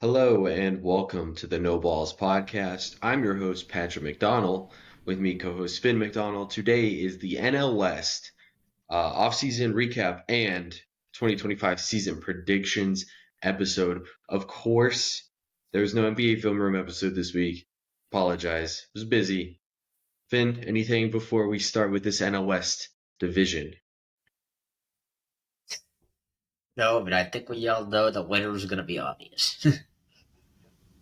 Hello and welcome to the No Balls podcast. I'm your host, Patrick McDonald. With me, co-host Finn McDonald. Today is the NL West offseason recap and 2025 season predictions episode. Of course, there was no NBA film room episode this week. Apologize. It was busy. Finn, anything before we start with this NL West division? No, but I think we all know the winner is going to be obvious.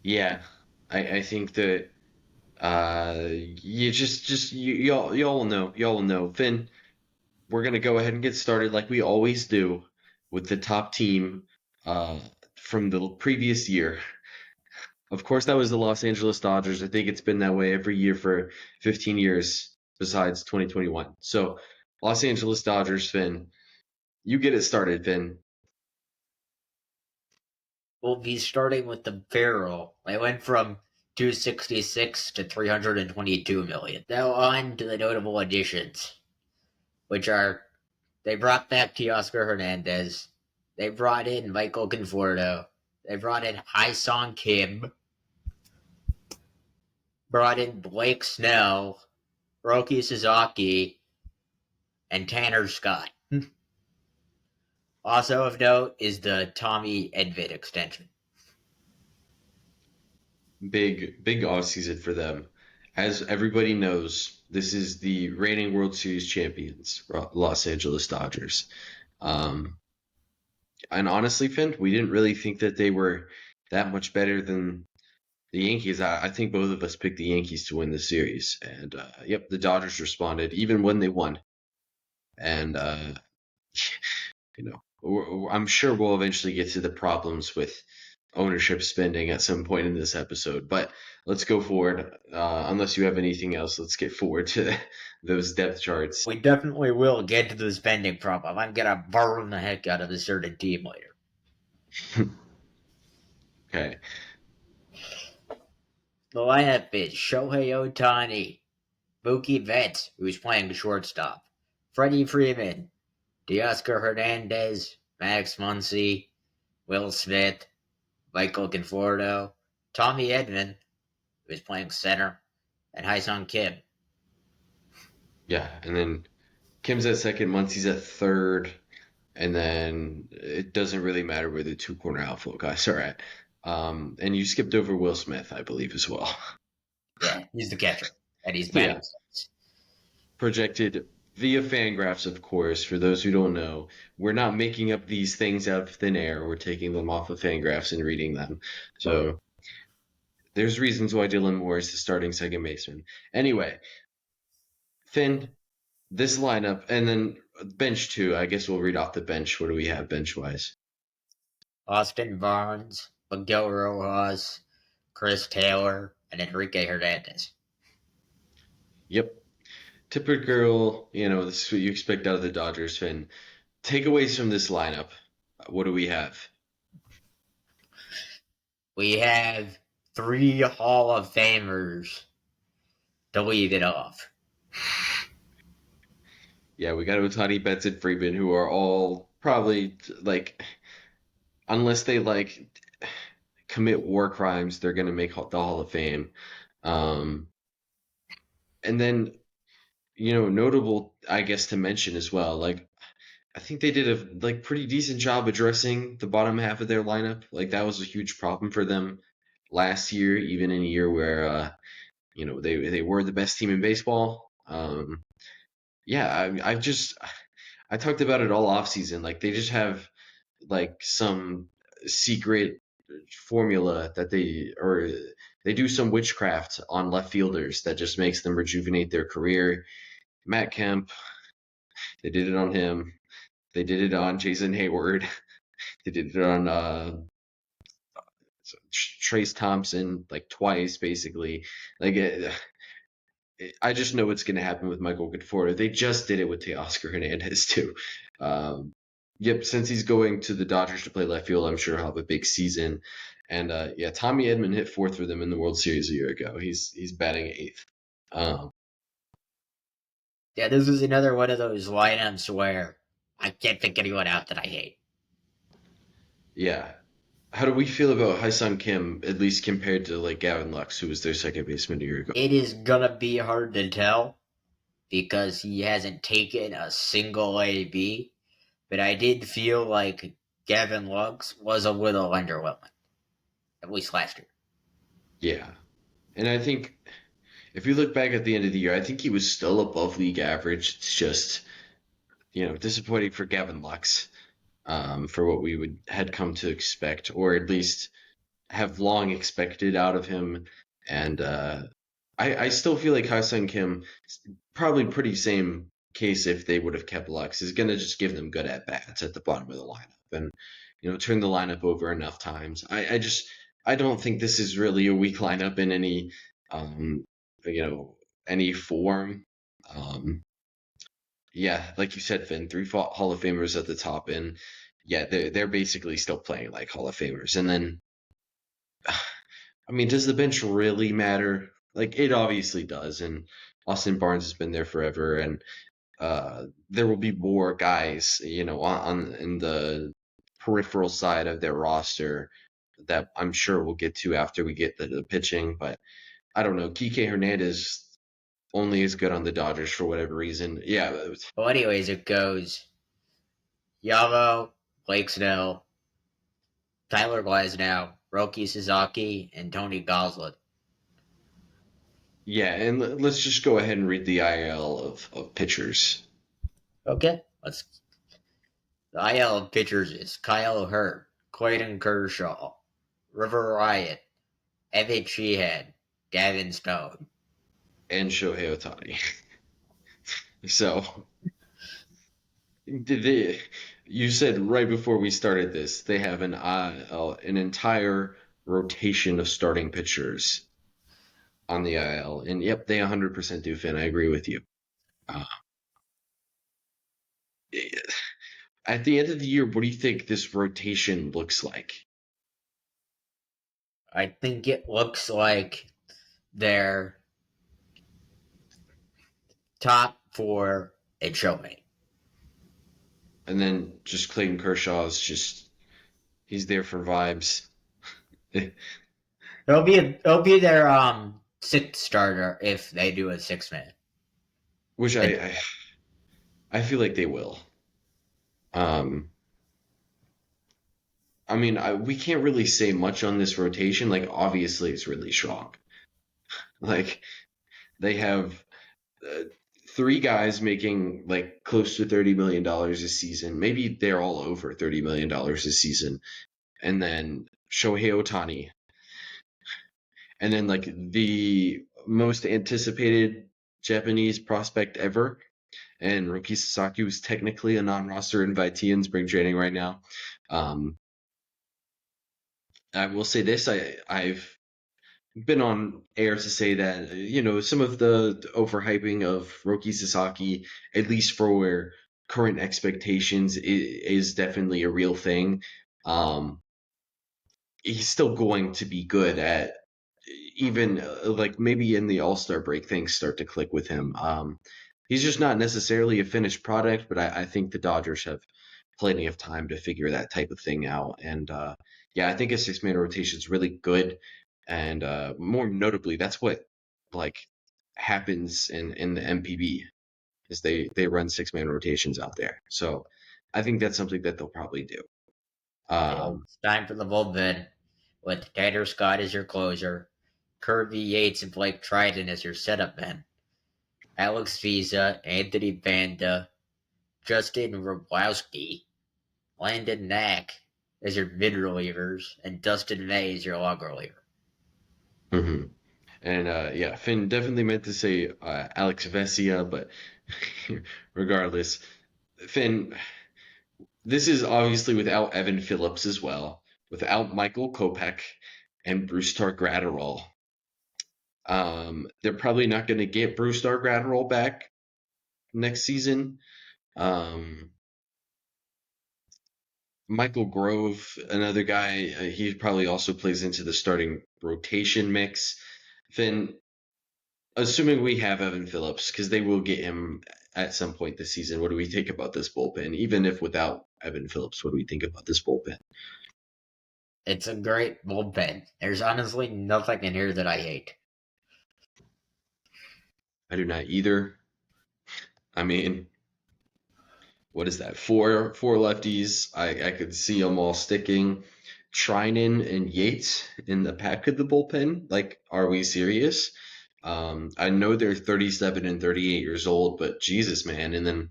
Yeah, I think that you y'all will know. Y'all will know. Finn, we're going to go ahead and get started like we always do with the top team uh, from the previous year. Of course, that was the Los Angeles Dodgers. I think it's been that way every year for 15 years besides 2021. So, Los Angeles Dodgers, Finn, you get it started, Finn. We'll be starting with the barrel. They went from 266 to 322 million. Now on to the notable additions, which are they brought back Teoscar Hernandez, they brought in Michael Conforto, they brought in Song Kim, brought in Blake Snell, Roki Sasaki, and Tanner Scott. Also of note is the Tommy Edvid extension. Big offseason for them. As everybody knows, this is the reigning World Series champions, Los Angeles Dodgers. Um, and honestly, Finn, we didn't really think that they were that much better than the Yankees. I think both of us picked the Yankees to win the series, and yep, the Dodgers responded even when they won. And I'm sure we'll eventually get to the problems with ownership spending at some point in this episode. But let's go forward. Unless you have anything else, let's get forward to those depth charts. We definitely will get to the spending problem. I'm gonna burn the heck out of a certain team later. Okay. The lineup is Shohei Ohtani, Mookie Betts, who's playing shortstop, Freddie Freeman, Teoscar Hernandez, Max Muncy, Will Smith, Michael Conforto, Tommy Edman, who's playing center, and Sung Kim. Yeah, and then Kim's at second, Muncie's at third, and then it doesn't really matter where the two corner outfield guys are at. And you skipped over Will Smith, I believe, as well. Yeah, he's the catcher, and he's Yeah, batting six. projected via Fangraphs, of course. For those who don't know, we're not making up these things out of thin air. We're taking them off of Fangraphs and reading them. So there's reasons why Dylan Moore is the starting second baseman. Anyway, Finn, this lineup, and then bench too. I guess we'll read off the bench. What do we have bench wise? Austin Barnes, Miguel Rojas, Chris Taylor, and Enrique Hernandez. Yep. Typical, this is what you expect out of the Dodgers, Finn. Takeaways from this lineup. What do we have? We have three Hall of Famers to lead it off. Yeah, we got Otani, Betts, and Freeman, who are all probably like, unless they like commit war crimes, they're gonna make the Hall of Fame. Um, and then notable, I guess, to mention as well. Like, I think they did a pretty decent job addressing the bottom half of their lineup. Like that was a huge problem for them last year, even in a year where they were the best team in baseball. Yeah, I talked about it all off season. Like they just have like some secret formula that they do some witchcraft on left fielders that just makes them rejuvenate their career. Matt Kemp, they did it on him. They did it on Jason Hayward. They did it on Trace Thompson like twice, basically. Like I just know what's going to happen with Michael Conforto. They just did it with Teoscar Hernandez too. Um, yep, since he's going to the Dodgers to play left field, I'm sure he'll have a big season. And yeah, Tommy Edman hit fourth for them in the World Series a year ago. He's batting eighth. Um, Yeah, this is another one of those lineups where I can't pick anyone out that I hate. yeah, How do we feel about Hyun Kim, at least compared to like Gavin Lux, who was their second baseman a year ago? It is gonna be hard to tell because he hasn't taken a single AB, but I did feel like Gavin Lux was a little underwhelming, at least last year. Yeah. And I think if you look back at the end of the year, I think he was still above league average. It's just, disappointing for Gavin Lux, for what we would had come to expect, or at least have long expected out of him. And I still feel like Ha-Seong Kim, probably pretty same case if they would have kept Lux, is going to just give them good at bats at the bottom of the lineup and, turn the lineup over enough times. I don't think this is really a weak lineup in um, you know, any form. Um, yeah, like you said, Finn, three Hall of Famers at the top, and yeah, they're basically still playing like Hall of Famers. And then, I mean, does the bench really matter? Like, it obviously does, and Austin Barnes has been there forever, and there will be more guys, on in the peripheral side of their roster that I'm sure we'll get to after we get the pitching. But I don't know, Kike Hernandez only is good on the Dodgers for whatever reason. Yeah, Well, anyways, it goes Yavo, Blake Snell, Tyler Glasnow, Roki Sasaki, and Tony Goslin. yeah, and let's just go ahead and read the IL of pitchers. Okay, let's. The IL pitchers is Kyle Hurt, Clayton Kershaw, River Riot, Evan Sheehan, Gavin Stone. And Shohei Ohtani. So did they? You said right before we started this, they have an entire rotation of starting pitchers on the IL, and yep, they 100% do. Finn, I agree with you. Uh, at the end of the year, what do you think this rotation looks like? I think it looks like their top four and Shohei. And then just Clayton Kershaw is just he's there for vibes, It'll be their sixth starter if they do a 6 man. which And I feel like they will. Um, I mean, we can't really say much on this rotation. Like, obviously, it's really strong. Like, they have uh, three guys making like close to $30 million a season. Maybe they're all over $30 million a season. And then Shohei Ohtani. And then, like, the most anticipated Japanese prospect ever. And Roki Sasaki was technically a non roster invitee in spring training right now. Um, I will say this: I've been on air to say that some of the overhyping of Roki Sasaki, at least for current expectations, is definitely a real thing. Um, he's still going to be good at even like maybe in the All Star break things start to click with him. He's just not necessarily a finished product, but I think the Dodgers have plenty of time to figure that type of thing out. And yeah, I think a 6 man rotation is really good. And more notably, that's what like happens in the MPB is they run 6 man rotations out there. So I think that's something that they'll probably do. Um, it's time for the bullpen with Tanner Scott as your closer, Kirby Yates and Blake Triton as your setup men, Alex Visa, Anthony Banda, Justin Roblowski, Landon Knack as your mid relievers, and Dustin May as your log reliever. mhm. And yeah, Finn definitely meant to say Alex Vesia, but regardless, Finn, this is obviously without Evan Phillips as well, without Michael Kopech and Bruce Gratterall. They're probably not going to get Bruce Gratterall back next season. Um, Michael Grove, another guy, he probably also plays into the starting rotation mix. Finn, assuming we have Evan Phillips, because they will get him at some point this season, what do we think about this bullpen? Even if without Evan Phillips, what do we think about this bullpen? It's a great bullpen. There's honestly nothing in here that I hate. I do not either. I mean, what is that? Four lefties. I could see them all sticking. Trinan and Yates in the pack of the bullpen. Like, are we serious? I know they're 37 and 38 years old, but Jesus, man. And then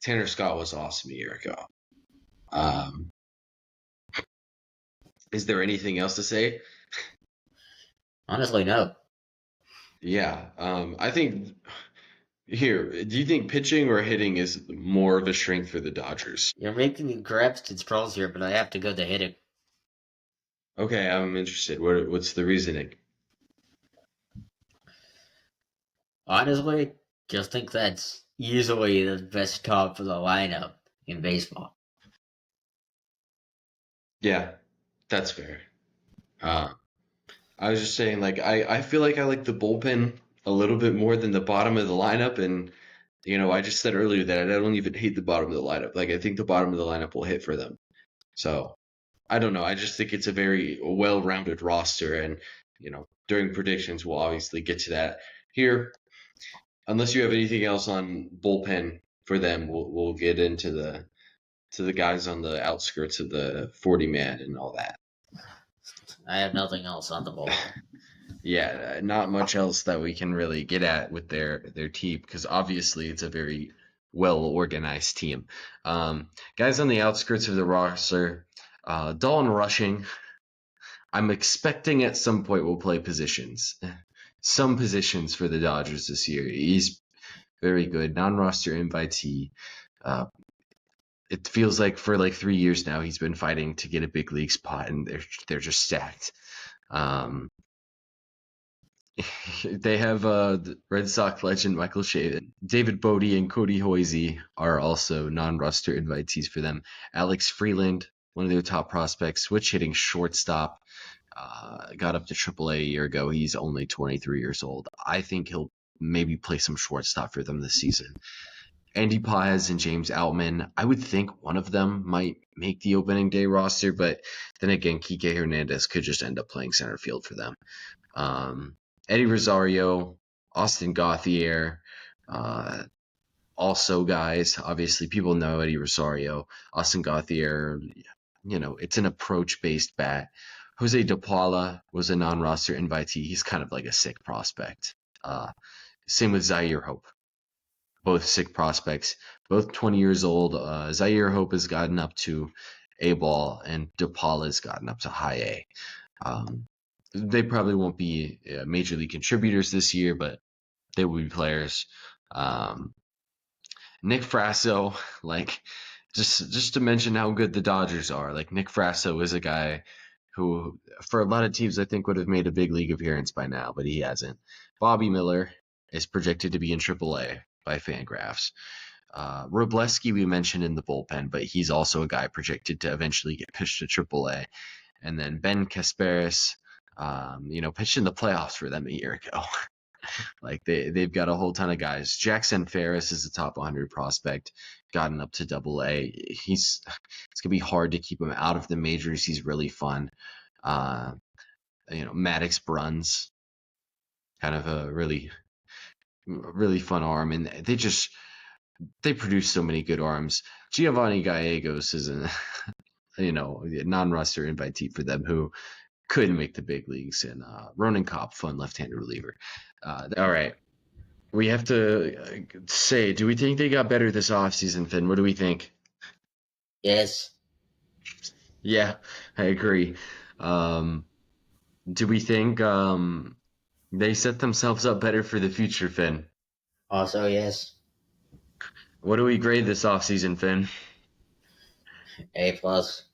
Tanner Scott was awesome a year ago. Um, is there anything else to say? Honestly, no. Yeah, I think here, do you think pitching or hitting is more of a strength for the Dodgers? You're making me grasp its pearls here, but I have to go to hitting. Okay, I'm interested. What's the reasoning? Honestly, just think that's easily the best top of the lineup in baseball. Yeah, that's fair. Uh, I was just saying, like, I feel like I like the bullpen a little bit more than the bottom of the lineup, and I just said earlier that I don't even hate the bottom of the lineup. Like, I think the bottom of the lineup will hit for them. So I don't know. I just think it's a very well-rounded roster, and during predictions, we'll obviously get to that here. Unless you have anything else on bullpen for them, we'll get into the guys on the outskirts of the 40 man and all that. I have nothing else on the bullpen. Yeah, not much else that we can really get at with their team because obviously it's a very well organized team. Guys on the outskirts of the roster, Dalton Rushing. I'm expecting at some point we'll play some positions for the Dodgers this year. He's very good, non-roster invitee. Uh, it feels like for like 3 years now he's been fighting to get a big league spot, and they're just stacked. Um, they have the Red Sox legend Michael Shavin. David Bodie and Cody Hoisey are also non-roster invitees for them. Alex Freeland, one of their top prospects, switch hitting shortstop, got up to AAA a year ago. He's only 23 years old. I think he'll maybe play some shortstop for them this season. Andy Paz and James Outman. I would think one of them might make the opening day roster, but then again, Kike Hernandez could just end up playing center field for them. Um, Eddie Rosario, Austin Gauthier, also guys. Obviously, people know Eddie Rosario, Austin Gauthier. It's an approach-based bat. Jose De Paula was a non-roster invitee. He's kind of like a sick prospect. Same with Zaire Hope. Both sick prospects, both 20 years old. Zaire Hope has gotten up to A ball, and De Paula's gotten up to high A. They probably won't be major league contributors this year, but they will be players. Nick Frasso, like just to mention how good the Dodgers are. Like Nick Frasso is a guy who, for a lot of teams, I think would have made a big league appearance by now, but he hasn't. Bobby Miller is projected to be in AAA by Fangraphs. Robleski we mentioned in the bullpen, but he's also a guy projected to eventually get pitched to AAA. And then Ben Kasparis, pitched in the playoffs for them a year ago. Like they've got a whole ton of guys. Jackson Ferris is a top 100 prospect, gotten up to AA. It's gonna be hard to keep him out of the majors. He's really fun. Maddox Bruns, kind of a really really fun arm, and they produce so many good arms. Giovanni Gallegos is a non-roster invitee for them who couldn't make the big leagues, and Ronan Kopp, fun left-handed reliever. All right. We have to say, do we think they got better this offseason, Finn? What do we think? Yes. Yeah, I agree. Do we think they set themselves up better for the future, Finn? Also, yes. What do we grade this offseason, Finn? A plus.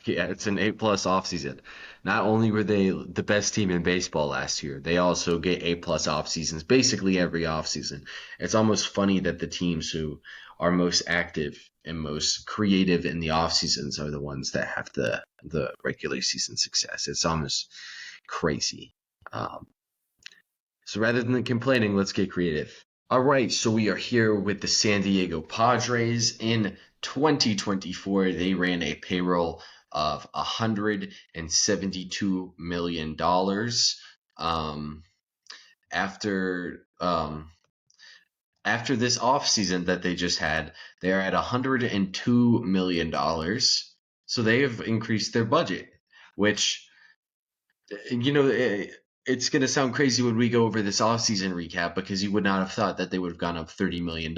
Yeah, it's an A+ offseason. Not only were they the best team in baseball last year, they also get A+ off seasons basically every offseason. It's almost funny that the teams who are most active and most creative in the off seasons are the ones that have the regular season success. It's almost crazy. Um, so rather than complaining, let's get creative. All right, so we are here with the San Diego Padres in 2024. They ran a payroll of $172 million. After after this offseason that they just had, they're at $102 million. So they have increased their budget, which it's going to sound crazy when we go over this offseason recap because you would not have thought that they would have gone up $30 million.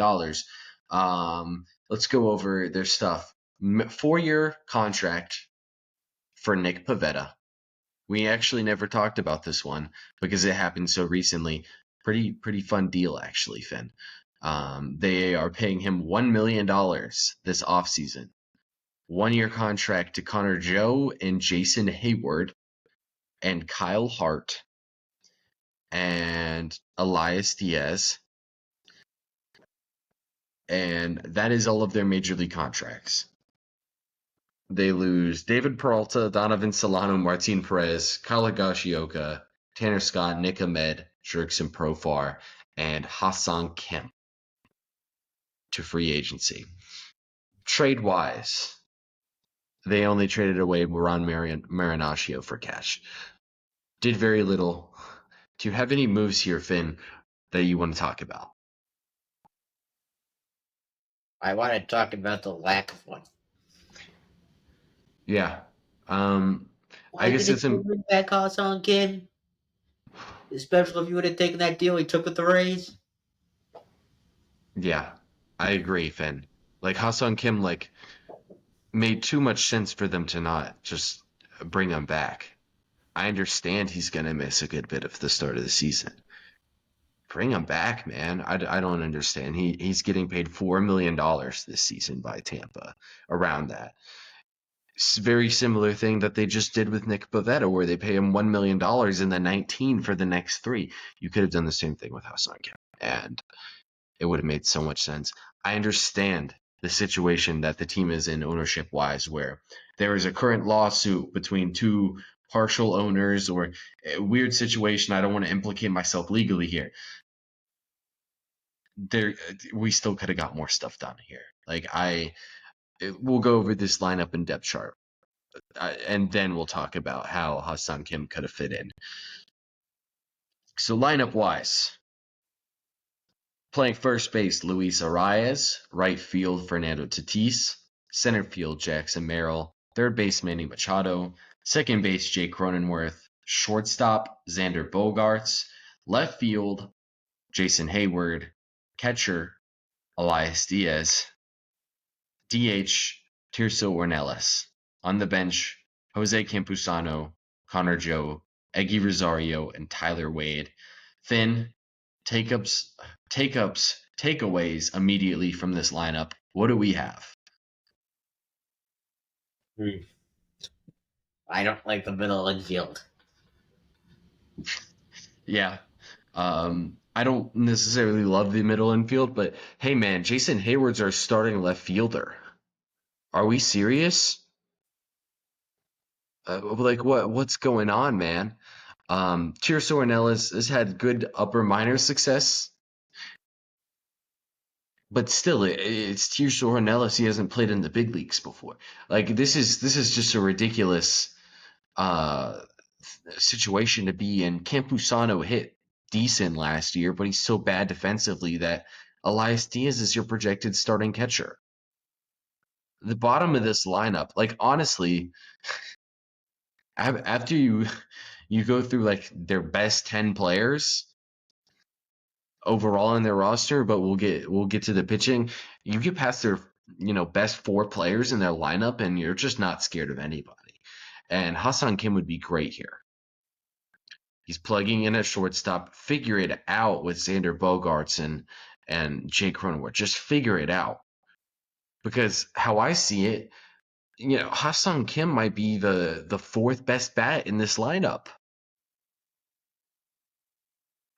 Let's go over their stuff. 4-year contract for Nick Pivetta. We actually never talked about this one because it happened so recently. Pretty fun deal, actually, Finn. They are paying him $1 million this offseason. 1-year contract to Connor Joe and Jason Hayward and Kyle Hart and Elias Diaz. And that is all of their major league contracts. They lose David Peralta, Donovan Solano, Martin Perez, Kyle Higashioka, Tanner Scott, Nick Ahmed, Jurickson Profar, and Hassan Kim to free agency. Trade-wise, they only traded away Ron Marinaccio for cash. Did very little. Do you have any moves here, Finn, that you want to talk about? I want to talk about the lack of one. Yeah. Why I guess didn't it's you bring back Hassan Kim? Especially if you would have taken that deal he took with the Rays. yeah, I agree, Finn. Like Hassan Kim, made too much sense for them to not just bring him back. I understand he's gonna miss a good bit of the start of the season. Bring him back, man. I don't understand. He's getting paid $4 million this season by Tampa, around that. Very similar thing that they just did with Nick Pivetta, where they pay him $1 million and then 19 for the next 3. You could have done the same thing with Hassan Kim, and it would have made so much sense. I understand the situation that the team is in ownership wise, where there is a current lawsuit between 2 partial owners, or a weird situation. I don't want to implicate myself legally here. We still could have got more stuff done here. We'll go over this lineup and depth chart, and then we'll talk about how Hassan Kim could have fit in. So lineup wise, playing first base, Luis Arias. Right field, Fernando Tatis. Center field, Jackson Merrill. Third base, Manny Machado. Second base, Jake Cronenworth. Shortstop, Xander Bogaerts. Left field, Jason Hayward. Catcher, Elias Diaz. DH, Tirso Ornelas. On the bench, Jose Campusano, Connor Joe, Eggy Rosario, and Tyler Wade. Finn, takeaways immediately from this lineup. What do we have? I don't like the middle infield. Yeah. I don't necessarily love the middle infield, but hey, man, Jason Hayward's our starting left fielder. Are we serious? What's going on, man? Tirso Ornelas has had good upper minor success, but still, it's Tirso Ornelas. He hasn't played in the big leagues before. This is just a ridiculous uh, situation to be in. Campusano hit decent last year, but he's so bad defensively that Elias Diaz is your projected starting catcher. The bottom of this lineup, honestly, after you go through their best 10 players overall in their roster, but we'll get to the pitching. You get past their best 4 players in their lineup, and you're just not scared of anybody. And Hassan Kim would be great here. He's plugging in at shortstop. Figure it out with Xander Bogaerts and Jake Cronenworth. Just figure it out. Because how I see it, Hassan Kim might be the 4th best bat in this lineup.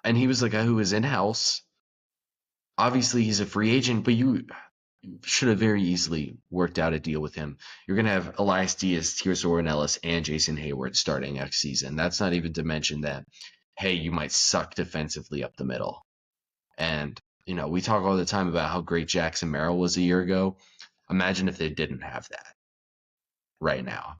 And he was the guy who was in-house. Obviously, he's a free agent, but you should have very easily worked out a deal with him. You're going to have Elias Diaz, Tirso Ornelas, and Jason Hayward starting next season. That's not even to mention that, hey, you might suck defensively up the middle. And, we talk all the time about how great Jackson Merrill was a year ago. Imagine if they didn't have that right now.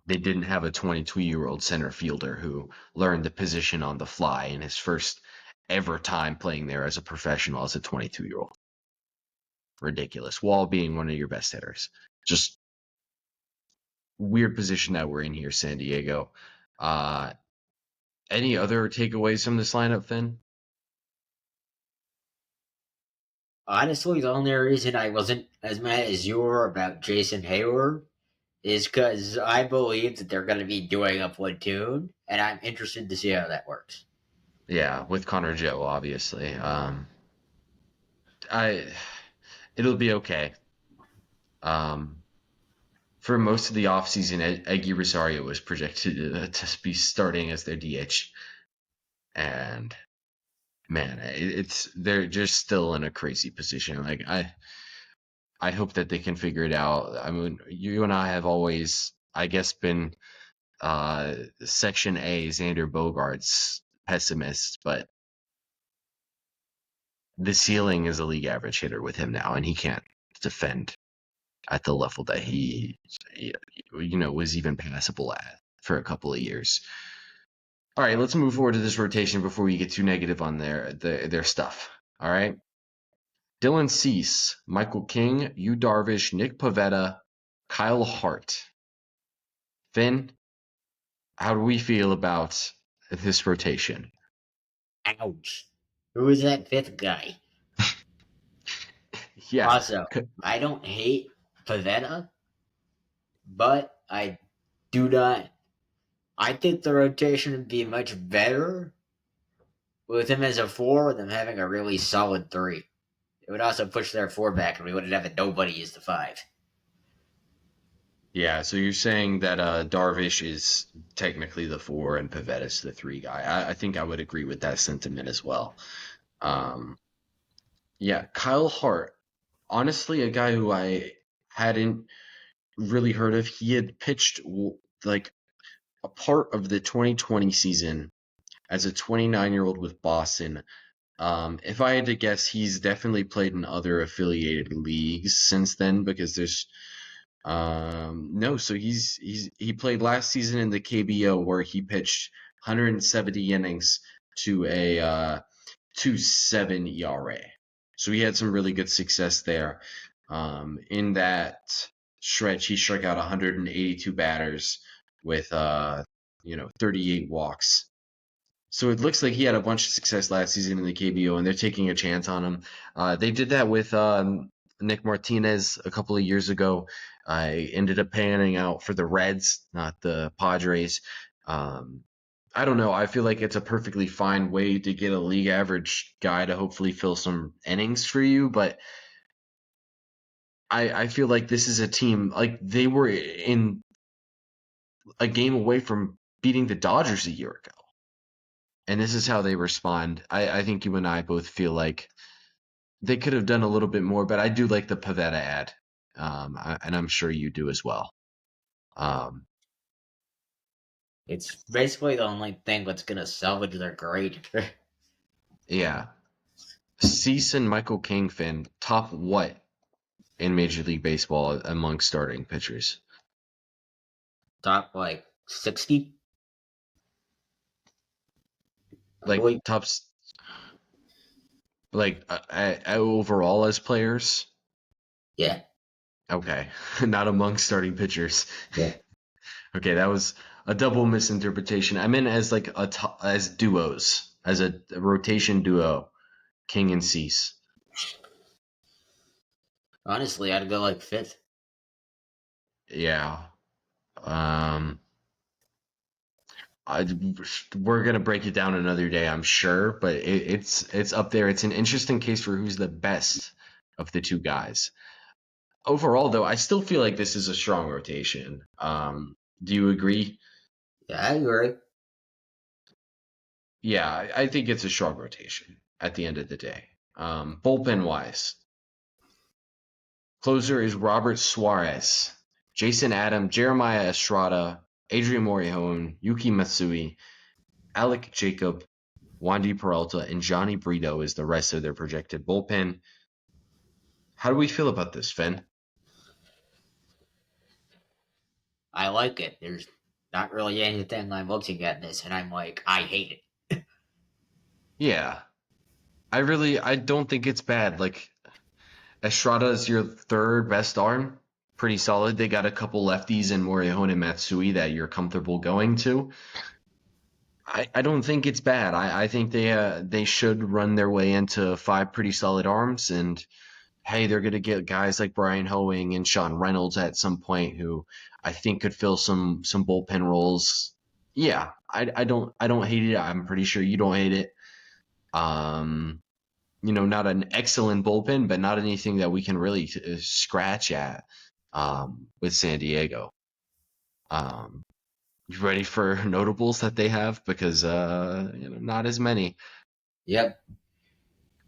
they didn't have a 22-year-old center fielder who learned the position on the fly in his first ever time playing there as a professional as a 22-year-old. Ridiculous. Wall being one of your best hitters. Just weird position that we're in here, San Diego. Uh, any other takeaways from this lineup, Finn? Honestly, the only reason I wasn't as mad as you were about Jason Hayward is because I believe that they're going to be doing a platoon, and I'm interested to see how that works. Yeah, with Connor Joe, obviously. I it'll be okay. Um, for most of the offseason, Eggy Rosario was projected to be starting as their DH, and man, it's they're just still in a crazy position. Like I hope that they can figure it out. I mean, you and I have always, I guess, been Section A Xander Bogarts pessimists, but the ceiling is a league average hitter with him now, and he can't defend at the level that was even passable at for a couple of years. All right, let's move forward to this rotation before we get too negative on their stuff. All right. Dylan Cease, Michael King, Yu Darvish, Nick Pivetta, Kyle Hart. Finn, how do we feel about this rotation? Ouch. Who is that fifth guy? Yeah, Also, I don't hate Pavetta, but I do not. I think the rotation would be much better with him as a four, with him having a really solid three. It would also push their four back, and we wouldn't have a nobody as the five. yeah. So you're saying that Darvish is technically the four and Pavetta's the three guy. I think I would agree with that sentiment as well. Um, yeah, Kyle Hart, honestly, a guy who I hadn't really heard of. He had pitched like a part of the 2020 season as a 29-year-old with Boston. If I had to guess, he's definitely played in other affiliated leagues since then because there's no. So he played last season in the KBO where he pitched 170 innings to a 2.7 ERA. So he had some really good success there. In that stretch, he struck out 182 batters with 38 walks. So it looks like he had a bunch of success last season in the KBO, and they're taking a chance on him. They did that with Nick Martinez a couple of years ago. I ended up panning out for the Reds, not the Padres. Um, I don't know. I feel like it's a perfectly fine way to get a league average guy to hopefully fill some innings for you, but I feel like this is a team like they were in a game away from beating the Dodgers a year ago. And this is how they respond. I think you and I both feel like they could have done a little bit more, but I do like the Pavetta ad, and I'm sure you do as well. Um, It's basically the only thing that's going to salvage their grade. yeah, Cease and Michael Kingfin top what in Major League Baseball among starting pitchers? Top like 60, I Like believe. tops, like overall as players. Yeah. Okay, not among starting pitchers. Yeah. Okay, that was a double misinterpretation. I meant as like as duos, as a rotation duo, King and Cease. Honestly, I'd go like fifth. Yeah. Um, I, we're gonna break it down another day, I'm sure, but it's up there. It's an interesting case for who's the best of the two guys. Overall, though, I still feel like this is a strong rotation. Do you agree? Yeah, I agree. Yeah, I think it's a strong rotation at the end of the day. Bullpen wise, closer is Robert Suarez, Jason Adam, Jeremiah Estrada, Adrian Morejon, Yuki Matsui, Alec Jacob, Wandy Peralta, and Johnny Brito is the rest of their projected bullpen. How do we feel about this, Finn? I like it. There's not really anything I'm looking at this, and I'm like, I hate it. Yeah, I don't think it's bad. Like Estrada is your third best arm, pretty solid. They got a couple lefties in Morihone and Matsui that you're comfortable going to. I don't think it's bad. I think they should run their way into five pretty solid arms, and hey, they're gonna get guys like Brian Hoeing and Sean Reynolds at some point who I think could fill some bullpen roles. Yeah, I don't hate it. I'm pretty sure you don't hate it. Um, not an excellent bullpen, but not anything that we can really scratch at with San Diego. Um, you ready for notables that they have? Because not as many. Yep.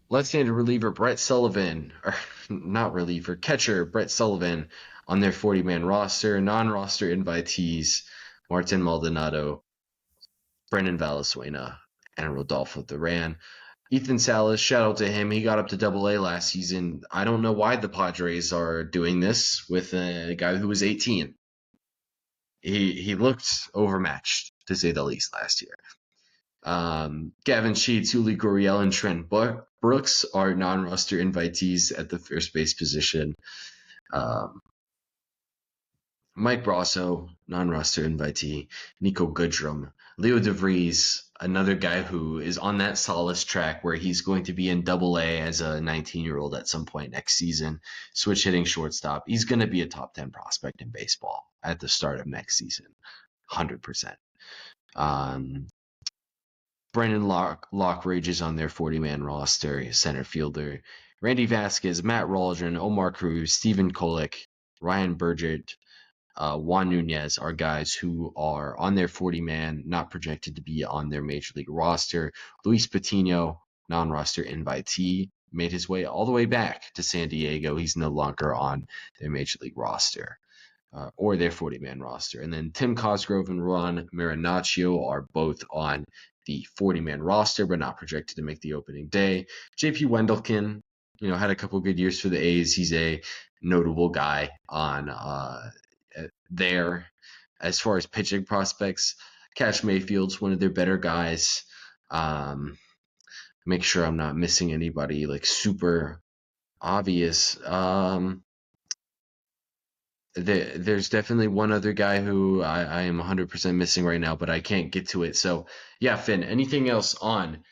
Left-handed reliever Brett Sullivan, or not reliever, catcher Brett Sullivan on their 40-man roster. Non-roster invitees Martin Maldonado, Brendan Valenzuela, and Rodolfo Duran. Ethan Salas, shout out to him. He got up to Double A last season. I don't know why the Padres are doing this with a guy who was 18. He looked overmatched to say the least last year. Gavin Sheets, Uli Gurriel, and Trent Brooks are non-roster invitees at the first base position. Um, Mike Brasso, non-roster invitee. Nico Goodrum. Leo DeVries, another guy who is on that Solace track where he's going to be in Double A as a 19-year-old at some point next season. Switch hitting shortstop. He's going to be a top 10 prospect in baseball at the start of next season. 100%. Um, Brendan Lockridge is on their 40-man roster, center fielder. Randy Vasquez, Matt Waldron, Omar Cruz, Stephen Kolek, Ryan Burgett, Juan Nunez are guys who are on their 40-man, not projected to be on their major league roster. Luis Patino, non-roster invitee, made his way all the way back to San Diego. He's no longer on their major league roster. Or their 40-man roster. And then Tim Cosgrove and Ron Marinaccio are both on the 40-man roster, but not projected to make the opening day. JP Wendelken, had a couple good years for the A's. He's a notable guy on there. As far as pitching prospects, Cash Mayfield's one of their better guys. Make sure I'm not missing anybody like super obvious. There's definitely one other guy who I am 100% missing right now, but I can't get to it. So, yeah, Finn, anything else on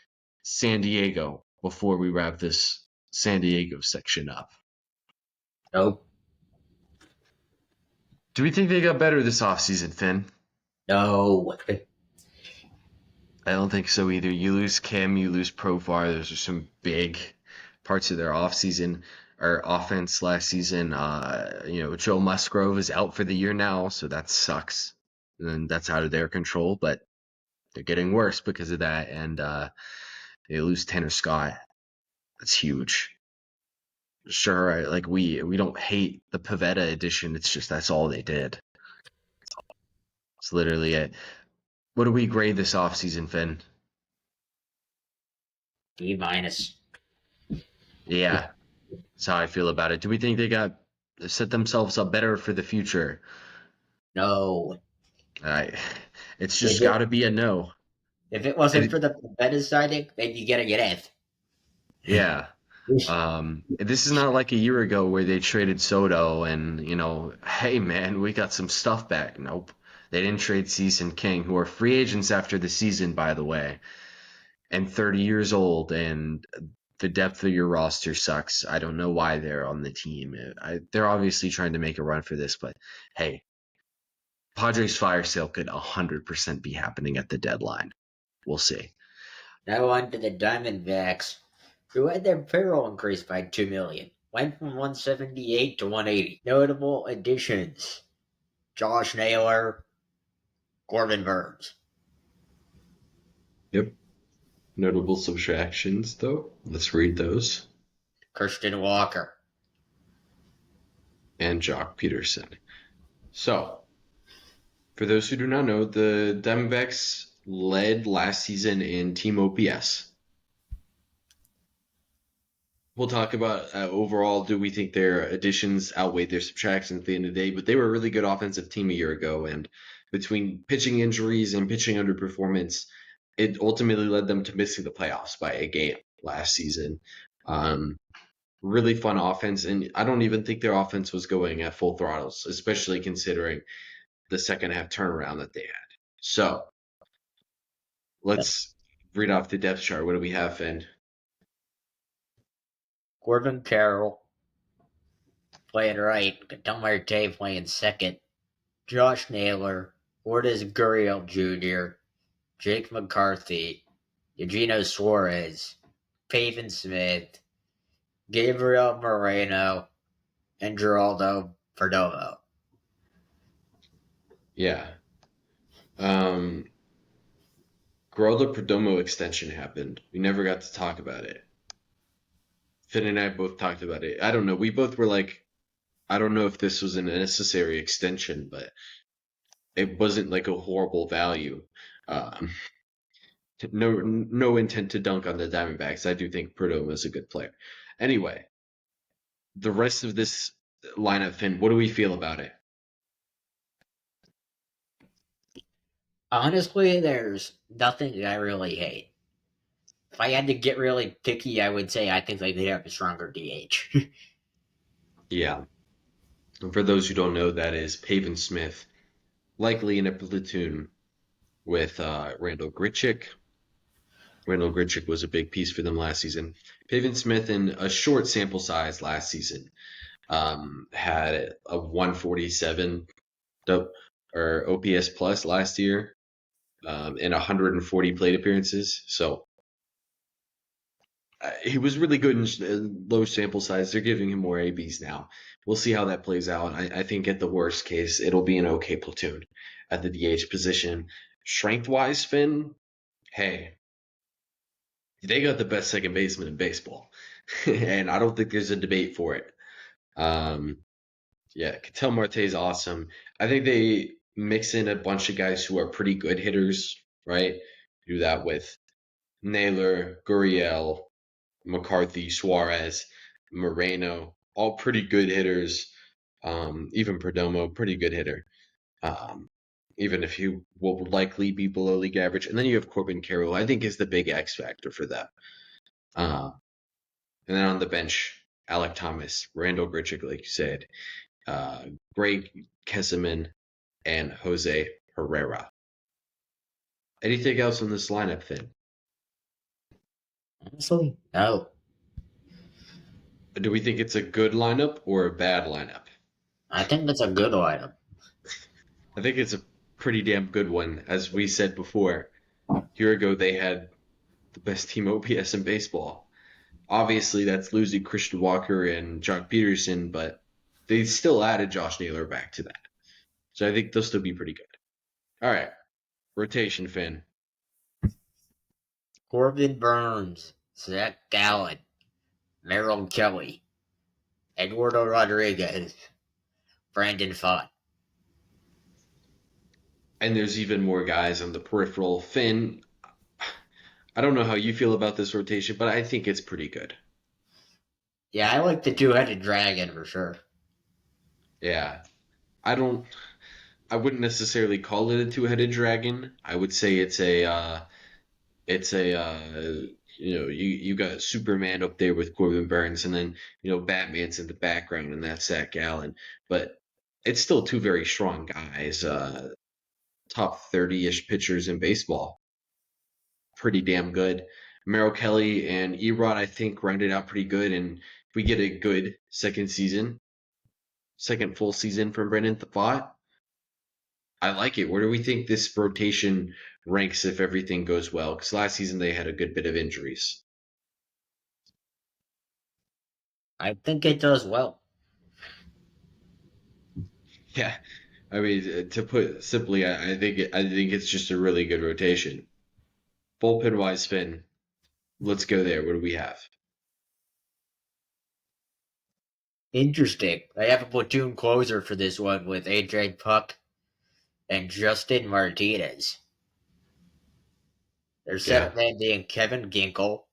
San Diego before we wrap this San Diego section up? Nope. Do we think they got better this offseason, Finn? No. I don't think so either. You lose Kim, you lose Profar. Those are some big parts of their offseason or offense last season. Joe Musgrove is out for the year now, so that sucks. And that's out of their control, but they're getting worse because of that. And they lose Tanner Scott. That's huge. Sure, like we don't hate the Pavetta edition. It's just that's all they did. It's literally it. What do we grade this offseason, Finn? B minus. Yeah, that's how I feel about it. Do we think they got set themselves up better for the future? No. I, it's If just got it to be a no. if it wasn't It, for the Pavetta signing, they'd be getting an F. yeah. This is not like a year ago where they traded Soto and, hey man, we got some stuff back. Nope. They didn't trade Cease and King, who are free agents after the season, by the way, and 30 years old, and the depth of your roster sucks. I don't know why they're on the team. They're obviously trying to make a run for this, but hey, Padres fire sale could 100% be happening at the deadline. We'll see. Now on to the Diamondbacks, who had their payroll increased by $2 million. Went from 178 to 180. Notable additions: Josh Naylor, Corbin Burns. Yep. Notable subtractions, though. Let's read those. Christian Walker. And Jock Peterson. So, for those who do not know, the Diamondbacks led last season in team OPS. we'll talk about overall. Do we think their additions outweighed their subtractions at the end of the day? But they were a really good offensive team a year ago, and between pitching injuries and pitching underperformance, it ultimately led them to missing the playoffs by a game last season. Um, Really fun offense, and I don't even think their offense was going at full throttles, especially considering the second half turnaround that they had. So let's read off the depth chart. What do we have, Finn? Corbin Carroll playing right, Tom Marte playing second, Josh Naylor, Lourdes Gurriel Jr., Jake McCarthy, Eugenio Suarez, Pavin Smith, Gabriel Moreno, and Geraldo Perdomo. Yeah. Um, Geraldo Perdomo extension happened. We never got to talk about it. Finn and I both talked about it. I don't know. We both were like, I don't know if this was a necessary extension, but it wasn't like a horrible value. Um, no intent to dunk on the Diamondbacks. I do think Perdomo is a good player. Anyway, the rest of this lineup, Finn, what do we feel about it? Honestly, there's nothing I really hate. If I had to get really picky, I would say I think they could have a stronger DH. Yeah. And for those who don't know, that is Pavin Smith, likely in a platoon with Randall Grichuk. Randall Grichuk was a big piece for them last season. Pavin Smith, in a short sample size last season, had a 147 or OPS plus last year in 140 plate appearances. So he was really good in low sample size. They're giving him more ABs now. We'll see how that plays out. I think at the worst case, it'll be an okay platoon at the DH position. Strength wise, Finn, hey, they got the best second baseman in baseball. And I don't think there's a debate for it. Um, yeah, Ketel Marte is awesome. I think they mix in a bunch of guys who are pretty good hitters, right? Do that with Naylor, Gurriel, McCarthy, Suarez, Moreno, all pretty good hitters. Even Perdomo, pretty good hitter. Um, even if he will likely be below league average. And then you have Corbin Carroll, I think is the big X factor for them. Uh, and then on the bench, Alec Thomas, Randall Grichuk, like you said, uh, Greg Kesselman, and Jose Herrera. Anything else on this lineup, Finn? Honestly, no. Do we think it's a good lineup or a bad lineup? I think that's a good item. I think it's a pretty damn good one. As we said before, a year ago they had the best team OPS in baseball. Obviously, that's losing Christian Walker and Jock Peterson, but they still added Josh Naylor back to that. So I think they'll still be pretty good. All right, rotation, Finn. Corbin Burns, Zach Gallen, Merrill Kelly, Eduardo Rodriguez, Brandon Pfaadt. And there's even more guys on the peripheral. Finn, I don't know how you feel about this rotation, but I think it's pretty good. Yeah, I like the two-headed dragon for sure. Yeah. I don't I wouldn't necessarily call it a two-headed dragon. I would say it's a you got Superman up there with Corbin Burns, and then Batman's in the background, and that's Zach Gallen. But it's still two very strong guys, top 30-ish pitchers in baseball. Pretty damn good. Merrill Kelly and Erod, I think, rounded out pretty good, and if we get a good second full season from Brendan Pfaadt, I like it. Where do we think this rotation ranks if everything goes well? Because last season they had a good bit of injuries. I think it does well. Yeah, I mean, to put simply, I think it's just a really good rotation. Bullpen wise, Finn, let's go there. What do we have? Interesting. I have a platoon closer for this one with AJ Puck and Justin Martinez. Their Yeah, seventh man being Kevin Ginkle,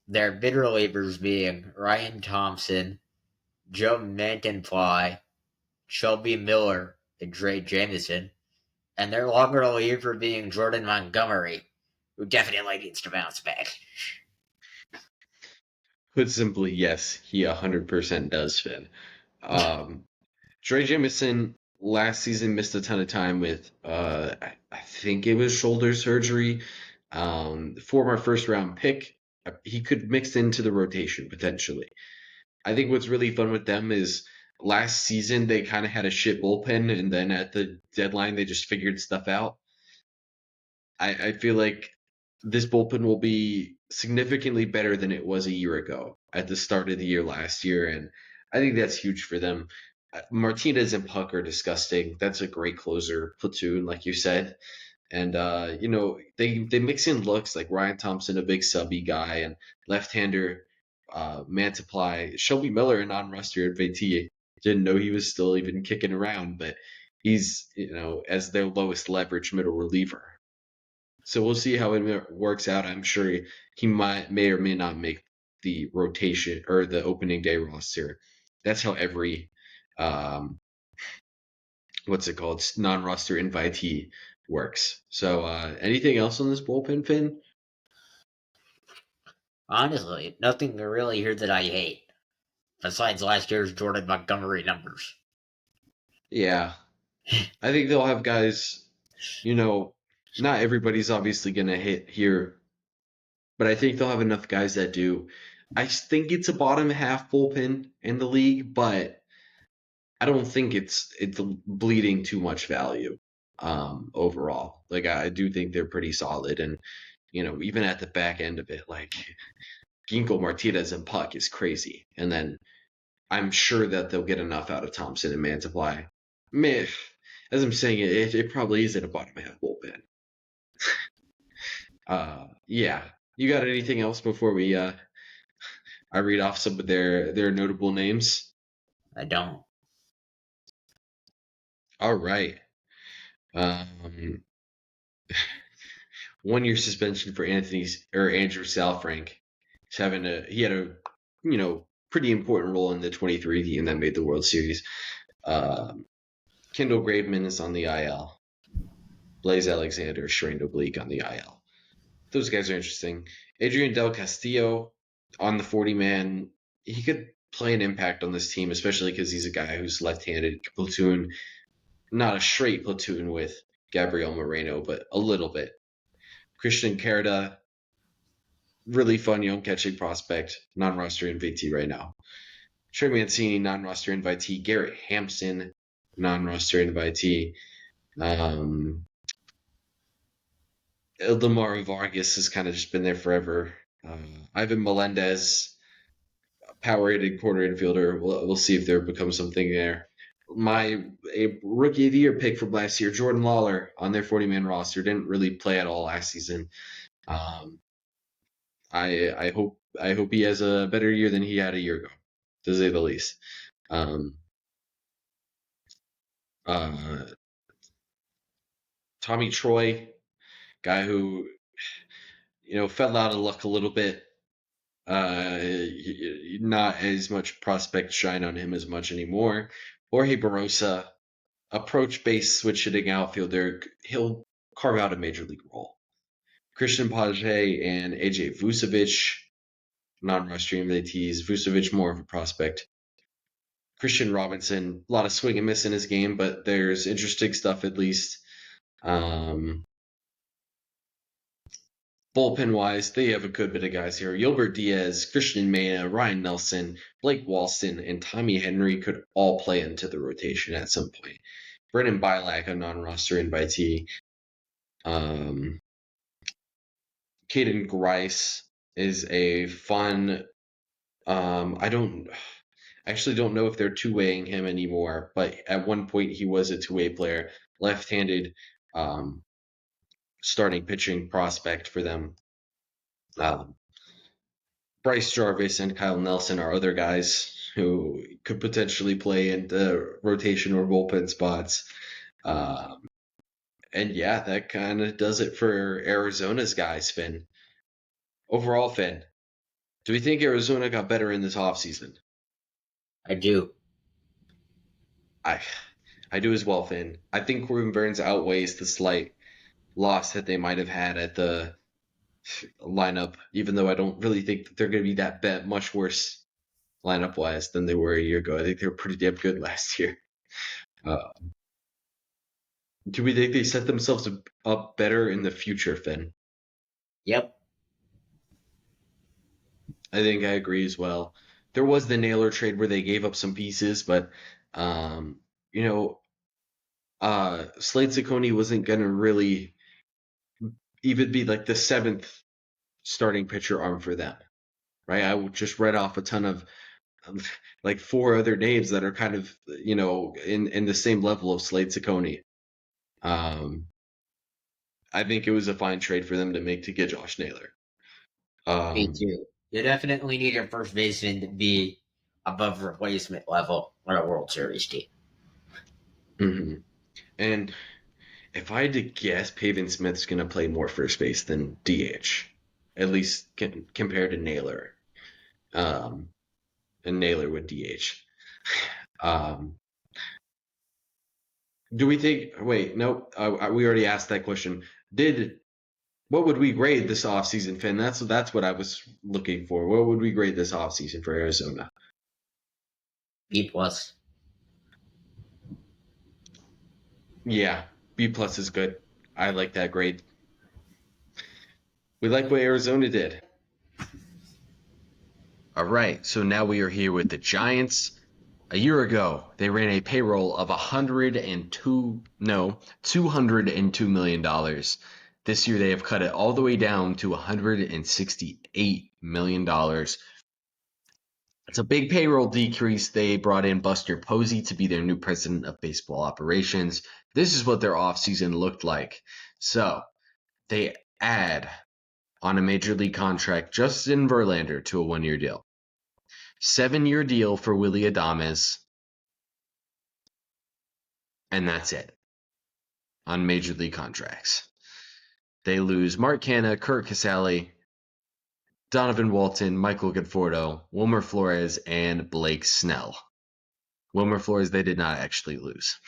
Their mid relievers being Ryan Thompson, Joe Mantonfly, Shelby Miller, and Dre Jameson, and their long reliever being Jordan Montgomery, who definitely needs to bounce back. Put simply, yes, he 100% does, Finn. Um, Trey Jemison last season missed a ton of time with, I think it was shoulder surgery. Former first round pick, he could mix into the rotation potentially. I think what's really fun with them is last season they kind of had a shit bullpen, and then at the deadline they just figured stuff out. I feel like this bullpen will be significantly better than it was a year ago at the start of the year last year, and I think that's huge for them. Martinez and Puck are disgusting. That's a great closer platoon, like you said. And they mix in looks like Ryan Thompson, a big subby guy, and left-hander Mantiply. Shelby Miller, a non-roster invitee, didn't know he was still even kicking around, but he's as their lowest leverage middle reliever. So we'll see how it works out. I'm sure he may or may not make the rotation or the opening day roster. That's how every um, what's it called, non-roster invitee works. So anything else on this bullpen, Finn? Honestly, nothing really here that I hate, besides last year's Jordan Montgomery numbers. Yeah, I think they'll have guys. You know, not everybody's obviously gonna hit here, but I think they'll have enough guys that do. I think it's a bottom half bullpen in the league, but I don't think it's bleeding too much value overall. Like I do think they're pretty solid, and even at the back end of it, like Ginkgo Martinez and Puck is crazy, and then I'm sure that they'll get enough out of Thompson and Mantiply. Meh, as I'm saying it probably is at a bottom half bullpen. Yeah. You got anything else before we I read off some of their notable names? I don't. All right. Um, 1 year suspension for Andrew Salfrank. He had a pretty important role in the 23 team that made the World Series. Um, Kendall Graveman is on the IL. Blaze Alexander, strained oblique on the IL. Those guys are interesting. Adrian Del Castillo on the 40 man. He could play an impact on this team, especially because he's a guy who's left-handed platoon, not a straight platoon with Gabriel Moreno, but a little bit. Christian Carda, really fun young catching prospect, non-roster invitee right now. Trey Mancini, non-roster invitee. Garrett Hampson, non-roster invitee. Um, Ildemaro Vargas has kind of just been there forever. Ivan Melendez, power rated corner infielder. We'll see if there becomes something there. A rookie of the year pick from last year, Jordan Lawler, on their 40-man roster, didn't really play at all last season. Um, I hope he has a better year than he had a year ago, to say the least. Um, uh, Tommy Troy, guy who fell out of luck a little bit. Not as much prospect shine on him as much anymore. Jorge Barosa, approach-based switch-hitting outfielder. He'll carve out a major league role. Christian Page and AJ Vucevic, non-roster invitees. Vucevic more of a prospect. Christian Robinson, a lot of swing and miss in his game, but there's interesting stuff at least. Um, Bullpen-wise, they have a good bit of guys here. Gilbert Diaz, Christian Mena, Ryan Nelson, Blake Walston, and Tommy Henry could all play into the rotation at some point. Brennan Bilak, a non-roster invitee. Um, Caden Grice is a fun. I actually don't know if they're two-waying him anymore, but at one point he was a two-way player, left-handed, um, starting pitching prospect for them. Um, Bryce Jarvis and Kyle Nelson are other guys who could potentially play in the rotation or bullpen spots. Um, and yeah, that kind of does it for Arizona's guys, Finn. Overall, Finn, Do we think Arizona got better in this offseason? I do. I I do as well, Finn. I think Corbin Burns outweighs the slight loss that they might have had at the lineup, even though I don't really think that they're going to be much worse lineup wise than they were a year ago. I think they were pretty damn good last year. Uh, do we think they set themselves up better in the future, Finn? Yep. I think I agree as well. There was the Naylor trade where they gave up some pieces, but um, you know, Slade Ciccone wasn't going to really even be like the seventh starting pitcher arm for them, right? just read off a ton of like four other names that are kind of in the same level of Slade Ciccone. Um, I think it was a fine trade for them to make to get Josh Naylor. Me Um, too. You definitely need your first baseman to be above replacement level on a World Series team. mhm. And if I had to guess, Pavin Smith's going to play more first base than DH, at least compared to Naylor. Um, and Naylor with DH. Um, do we think? Wait, no. We already asked that question. Did What would we grade this offseason, Finn? That's what I was looking for. What would we grade this offseason for Arizona? B plus. Yeah, B plus is good. I like that grade. We like what Arizona did. All right, so now we are here with the Giants. A year ago, they ran a payroll of $202 million. This year, they have cut it all the way down to $168 million. It's a big payroll decrease. They brought in Buster Posey to be their new president of baseball operations. This is what their offseason looked like. So they add on a major league contract Justin Verlander to a 1-year deal. 7-year deal for Willy Adames, and that's it on major league contracts. They lose Mark Canha, Kurt Casale, Donovan Walton, Michael Conforto, Wilmer Flores, and Blake Snell. Wilmer Flores, they did not actually lose.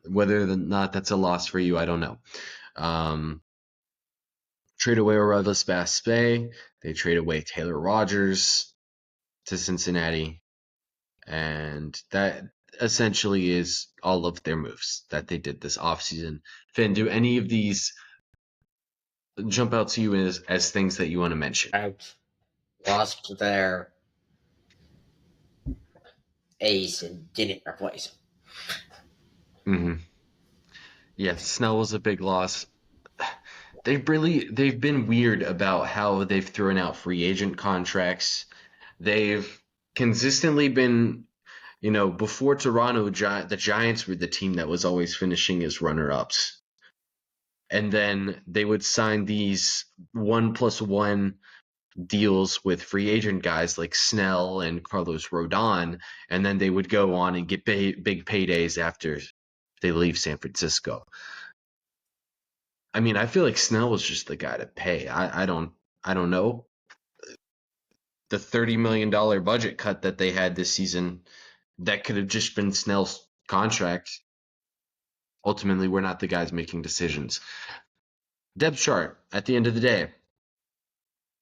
Whether or not that's a loss for you, I don't know. Trade away Aroldis Bay. They trade away Taylor Rogers to Cincinnati. And that essentially is all of their moves that they did this offseason. Finn, do any of these jump out to you as things that you want to mention? Out. Lost their ace and didn't replace him. Mm-hmm. Yeah, Snell was a big loss. They've been weird about how they've thrown out free agent contracts. They've consistently been, before Toronto, the Giants were the team that was always finishing as runner-ups. And then they would sign these 1+1 deals with free agent guys like Snell and Carlos Rodon, and then they would go on and get big paydays after they leave San Francisco. I mean, I feel like Snell was just the guy to pay. I don't know. The $30 million budget cut that they had this season, that could have just been Snell's contract. Ultimately, we're not the guys making decisions. Depth chart at the end of the day.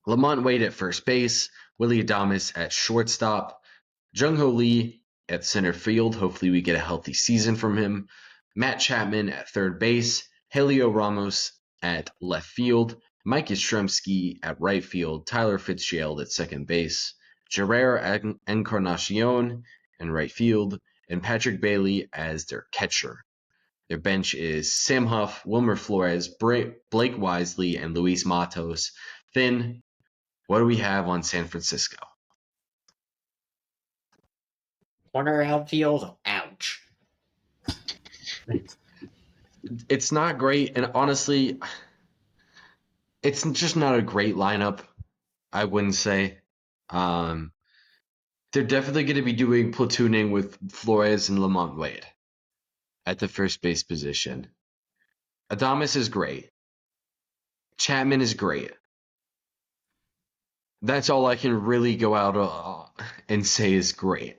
Lamont Wade at first base, Willy Adames at shortstop, Jung-Ho Lee at center field. Hopefully we get a healthy season from him. Matt Chapman at third base, Helio Ramos at left field, Mike Yastrzemski at right field, Tyler Fitzgerald at second base, Gerard Encarnacion in right field, and Patrick Bailey as their catcher. Their bench is Sam Huff, Wilmer Flores, Blake Wisely, and Luis Matos. Finn, what do we have on San Francisco? Corner outfield, ouch. It's not great, and honestly, it's just not a great lineup, I wouldn't say. Um, they're definitely going to be doing platooning with Flores and Lamont Wade at the first base position. Adames is great. Chapman is great. That's all I can really go out and say is great.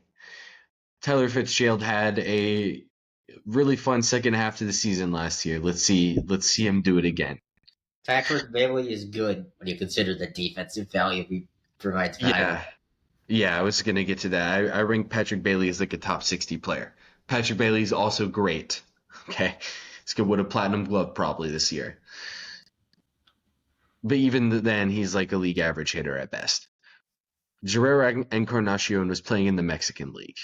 Tyler Fitzgerald had a really fun second half to the season last year. Let's see him do it again. Patrick Bailey is good when you consider the defensive value he provides value. Yeah, yeah, I was gonna get to that. I rank Patrick Bailey as like a top 60 player. Patrick Bailey's also great. Okay, he's gonna win a platinum glove probably this year. But even then, he's like a league average hitter at best. Guerrero Encarnacion was playing in the Mexican League.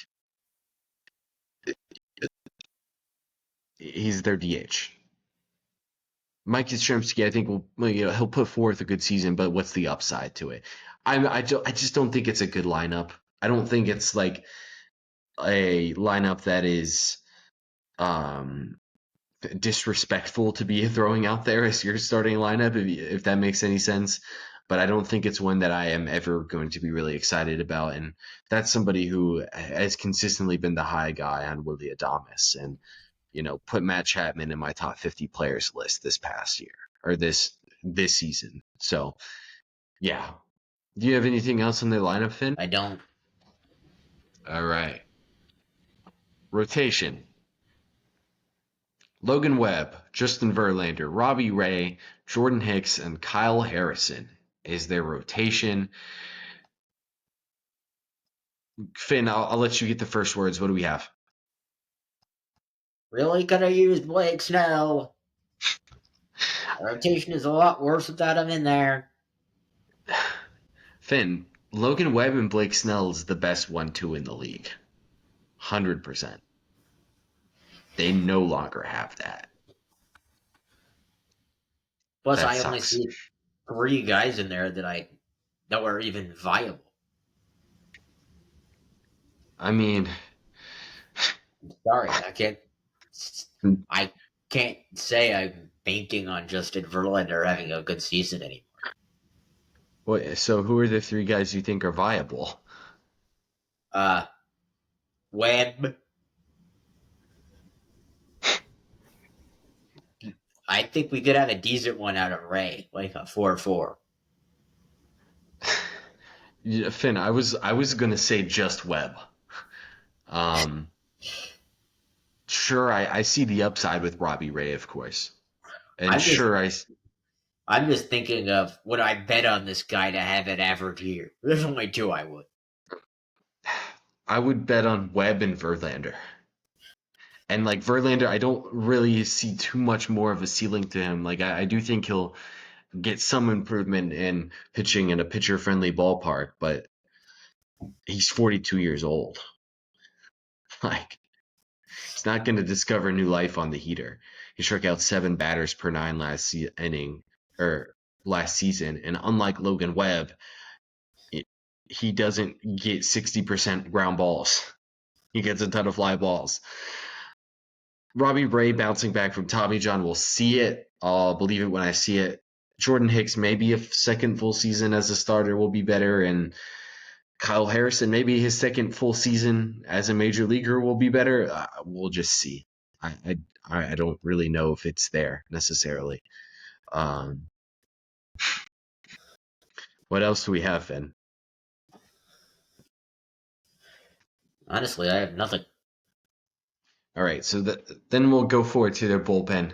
He's their DH. Mike Yastrzemski, I think he'll put forth a good season, but what's the upside to it? I just don't think it's a good lineup. I don't think it's like a lineup that is um, disrespectful to be throwing out there as your starting lineup, if that makes any sense. But I don't think it's one that I am ever going to be really excited about. And that's somebody who has consistently been the high guy on Willie Adames, and put Matt Chapman in my top 50 players list this past year or this season. So yeah. Do you have anything else in the lineup, Finn? I don't. All right. Rotation. Logan Webb, Justin Verlander, Robbie Ray, Jordan Hicks, and Kyle Harrison is their rotation. Finn, I'll let you get the first words. What do we have? Really could have used Blake Snell. The rotation is a lot worse without him in there. Finn, Logan Webb and Blake Snell is the best 1-2 in the league. 100%. They no longer have that. Plus, That I only sucks. see three guys in there that were even viable. I mean, Sorry, I can't say I'm banking on Justin Verlander having a good season anymore. so who are the three guys you think are viable? Uh, Webb. I think we could have a decent one out of Ray, like a 4-4. Yeah, Finn, I was gonna say just Webb. Um, sure, I see the upside with Robbie Ray, of course, and I'm just sure I'm just thinking of would I bet on this guy to have an average year? There's only two I would. I would bet on Webb and Verlander. And like Verlander, I don't really see too much more of a ceiling to him. Like I do think he'll get some improvement in pitching in a pitcher-friendly ballpark, but he's 42 years old. Like he's not going to discover new life on the heater. He struck out 7 batters per 9 inning or last season, and unlike Logan Webb, he doesn't get 60% ground balls. He gets a ton of fly balls. Robbie Ray bouncing back from Tommy John, will see it. I'll believe it when I see it. Jordan Hicks, maybe a second full season as a starter will be better, and Kyle Harrison, maybe his second full season as a major leaguer will be better. We'll just see. I don't really know if it's there necessarily. Um, what else do we have, Finn? Honestly, I have nothing. All right, so then we'll go forward to their bullpen.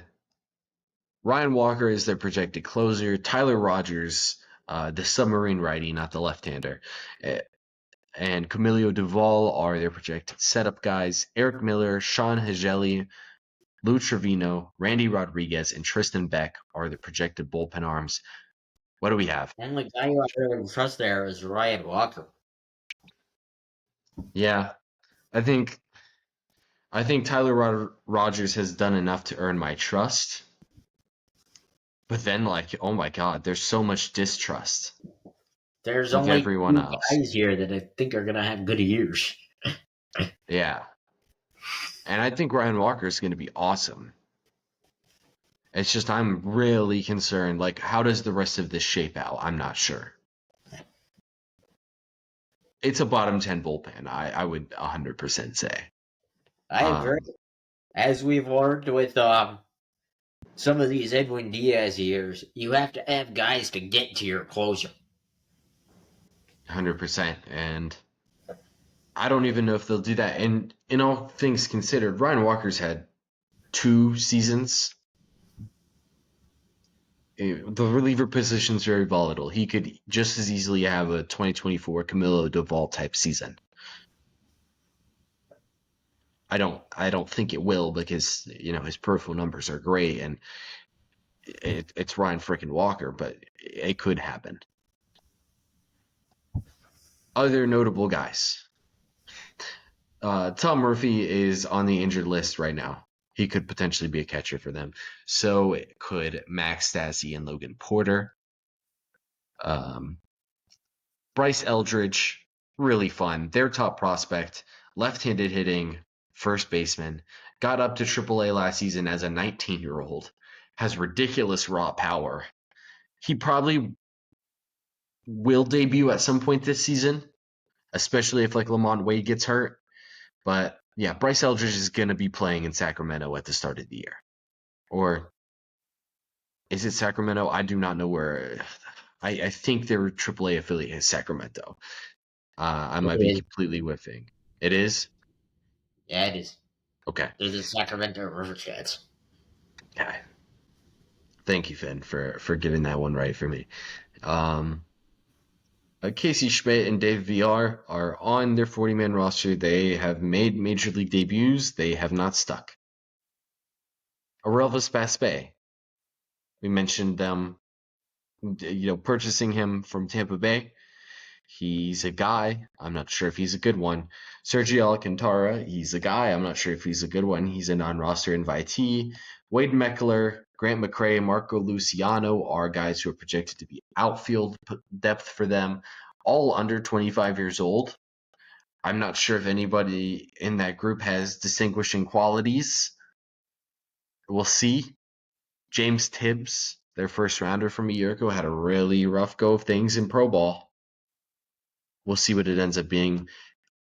Ryan Walker is their projected closer. Tyler Rogers, the submarine righty, not the left-hander, and Camilo Duvall are their projected setup guys. Eric Miller, Sean Hageli, Lou Trevino, Randy Rodriguez, and Tristan Beck are the projected bullpen arms. What do we have? Only guy who I really trust there is Ryan Walker. Yeah, I think Tyler Rogers has done enough to earn my trust. But then, like, oh my God, there's so much distrust There's with only everyone two else. guys here that I think are gonna have good years. Yeah, and I think Ryan Walker is going to be awesome. It's just I'm really concerned. Like, how does the rest of this shape out? I'm not sure. It's a bottom 10 bullpen. I would 100% say. I agree. Um, As we've learned with some of these Edwin Diaz years, you have to have guys to get to your closer. 100%. And I don't even know if they'll do that. And in all things considered, Ryan Walker's had 2 seasons. The reliever position is very volatile. He could just as easily have a 2024 Camilo Doval type season. I don't think it will because his peripheral numbers are great and it's Ryan freaking Walker, but it could happen. Other notable guys. Tom Murphy is on the injured list right now. He could potentially be a catcher for them. So could Max Stassi and Logan Porter. Um, Bryce Eldridge, really fun. Their top prospect, left-handed hitting, first baseman, got up to AAA last season as a 19-year-old, has ridiculous raw power. He probably will debut at some point this season, especially if like Lamont Wade gets hurt. But yeah, Bryce Eldridge is going to be playing in Sacramento at the start of the year. Or is it Sacramento? I do not know where. I think their AAA affiliate is Sacramento. I It might be is. completely whiffing. It is? Yeah, it is. Okay. There's the Sacramento River Cats. Okay. Thank you, Finn, for getting that one right for me. Um, Casey Schmidt and Dave Villar are on their 40-man roster. They have made major league debuts. They have not stuck. Aurelvis Baspe. We mentioned them, purchasing him from Tampa Bay. He's a guy. I'm not sure if he's a good one. Sergio Alcantara. He's a guy. I'm not sure if he's a good one. He's a non-roster invitee. Wade Meckler, Grant McCray, Marco Luciano are guys who are projected to be outfield depth for them, all under 25 years old. I'm not sure if anybody in that group has distinguishing qualities. We'll see. James Tibbs, their first rounder from a year ago, had a really rough go of things in pro ball. We'll see what it ends up being.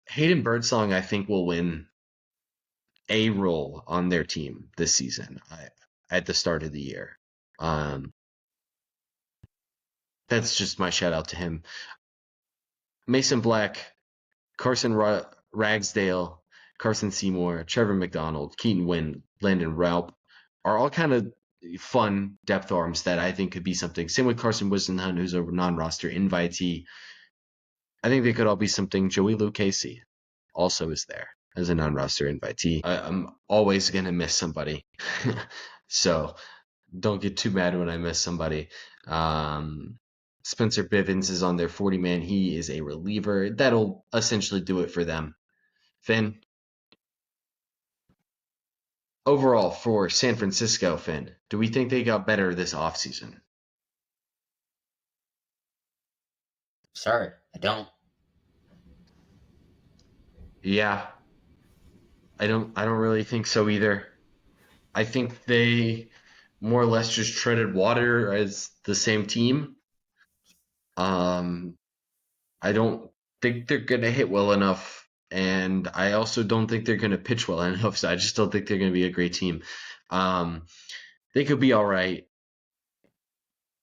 Hayden Birdsong, I think, will win a role on their team this season at the start of the year. That's just my shout out to him. Mason Black, Carson Ragsdale, Carson Seymour, Trevor McDonald, Keaton Wynn, Landon Raup are all kind of fun depth arms that I think could be something. Same with Carson Wisdenhunt, who's a non-roster invitee. I think they could all be something. Joey Lucchesi also is there as a non-roster invitee. I'm always going to miss somebody. So don't get too mad when I miss somebody. Spencer Bivens is on their 40-man. He is a reliever. That'll essentially do it for them. Finn, overall for San Francisco, Finn, do we think they got better this offseason? Sorry, I don't. Yeah, I don't really think so either. I think they more or less just treaded water as the same team. Um, I don't think they're going to hit well enough, and I also don't think they're going to pitch well enough. So I just don't think they're going to be a great team. Um, they could be all right.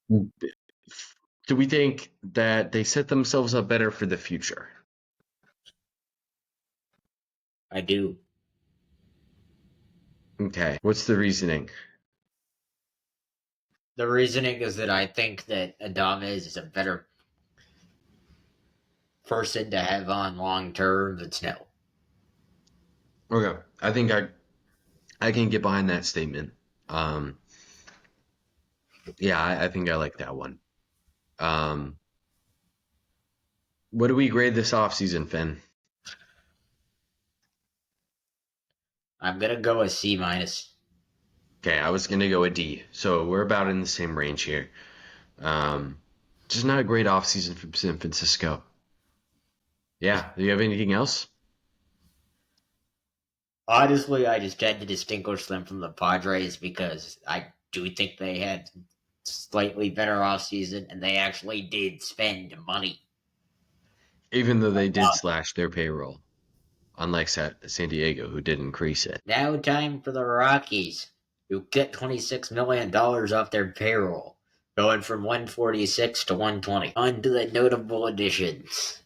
Do we think that they set themselves up better for the future? I do. Okay. What's the reasoning? The reasoning is that I think that Adames is a better person to have on long term than Snell. Okay. I think I can get behind that statement. Um, yeah, I think I like that one. Um, what do we grade this offseason, Finn? I'm gonna go with C minus. Okay, I was gonna go a D. So we're about in the same range here. Um, just not a great offseason for San Francisco. Yeah. Do you have anything else? Honestly, I just tend to distinguish them from the Padres because I do think they had slightly better off season and they actually did spend money. Even though they did slash their payroll, unlike San Diego, who did increase it. Now time for the Rockies, who get $26 million off their payroll, going from 146 to 120. On to the notable additions.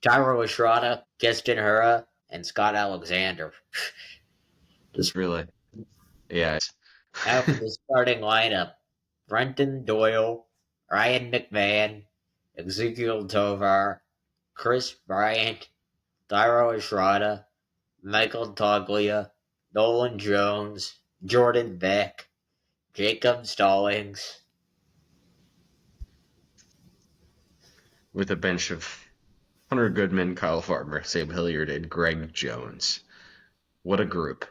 Tyro Estrada, Keston Hura, and Scott Alexander. Just Really? Yeah. now for the starting lineup. Brenton Doyle, Ryan McMahon, Ezekiel Tovar, Chris Bryant, Tyro Estrada, Michael Toglia, Nolan Jones, Jordan Beck, Jacob Stallings. With a bench of Hunter Goodman, Kyle Farmer, Sam Hilliard, and Greg Jones. What a group.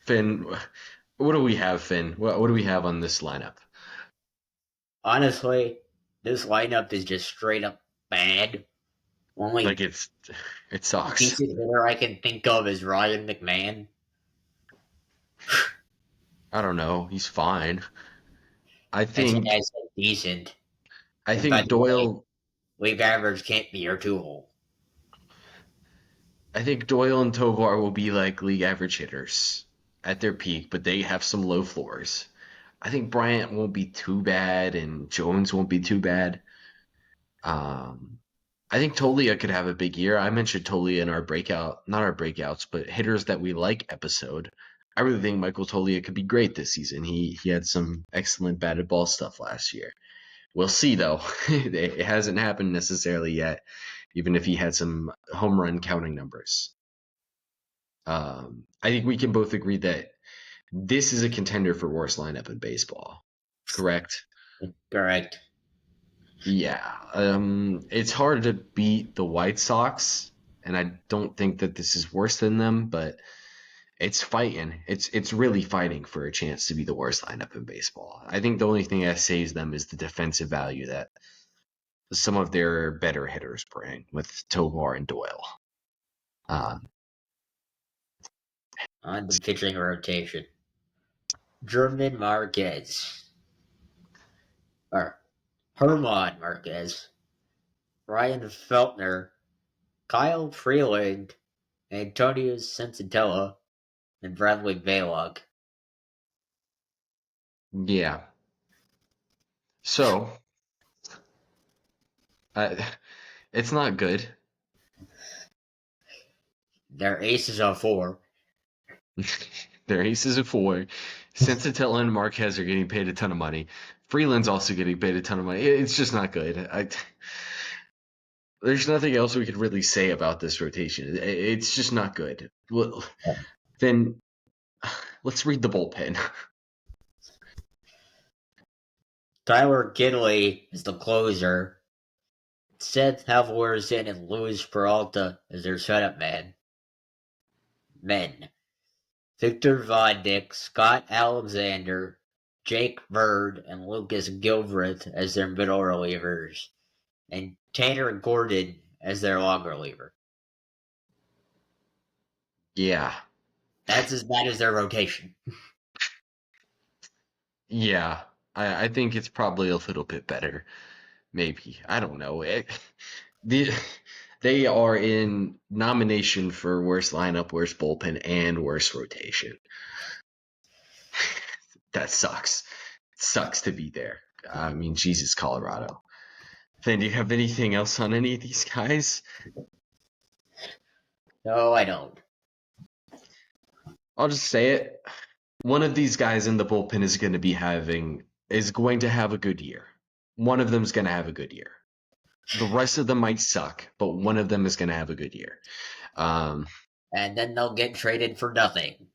Finn, what do we have, Finn? What do we have on this lineup? Honestly, this lineup is just straight up bad. Like Only it sucks. decent hitter I can think of is Ryan McMahon. I don't know. He's fine. I That's what think I said decent. I And by think the way, Doyle league average can't be your tool. I think Doyle and Tovar will be like league average hitters at their peak, but they have some low floors. I think Bryant won't be too bad and Jones won't be too bad. Um, I think Tolia could have a big year. I mentioned Tolia in our breakout, not our breakouts, but hitters that we like episode. I really think Michael Tolia could be great this season. He had some excellent batted ball stuff last year. We'll see though. It hasn't happened necessarily yet, even if he had some home run counting numbers. I think we can both agree that this is a contender for worst lineup in baseball. Correct? Correct. Yeah. It's hard to beat the White Sox, and I don't think that this is worse than them, but it's fighting. It's really fighting for a chance to be the worst lineup in baseball. I think the only thing that saves them is the defensive value that some of their better hitters bring with Tovar and Doyle. Uh, On the pitching rotation. German Marquez. Or Herman Marquez. Ryan Feltner. Kyle Freeland. Antonio Sensatella. And Bradley Balog. yeah. So, uh, it's not good. Their aces are four. Their aces at four. Sensatella and Marquez are getting paid a ton of money. Freeland's also getting paid a ton of money. It's just not good. There's nothing else we could really say about this rotation. It's just not good. Well, then let's read the bullpen. Tyler Gidley is the closer. Seth Halvorsen and Luis Peralta as their setup man. Men. Victor Vodnik, Scott Alexander, Jake Bird, and Lucas Gilbreth as their middle relievers. And Tanner Gordon as their long reliever. Yeah. That's as bad as their rotation. Yeah. I think it's probably a little bit better. Maybe. I don't know. The, they are in nomination for worst lineup, worst bullpen, and worst rotation. That sucks. It sucks to be there. I mean, Jesus, Colorado. Then do you have anything else on any of these guys? No, I don't. I'll just say it. One of these guys in the bullpen is going to have a good year. One of them's going to have a good year. The rest of them might suck, but one of them is going to have a good year. And then they'll get traded for nothing.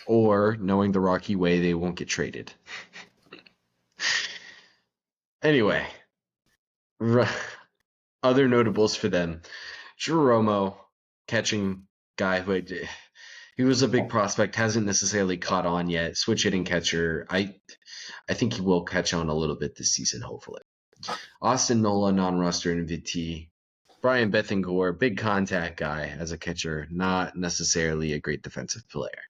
Or, knowing the Rocky way, they won't get traded. Anyway, other notables for them. Drew Romo, catching guy who he was a big prospect, hasn't necessarily caught on yet. Switch hitting catcher. I think he will catch on a little bit this season, hopefully. Austin Nola, non-roster invitee. Brian Bethengore, big contact guy as a catcher, not necessarily a great defensive player.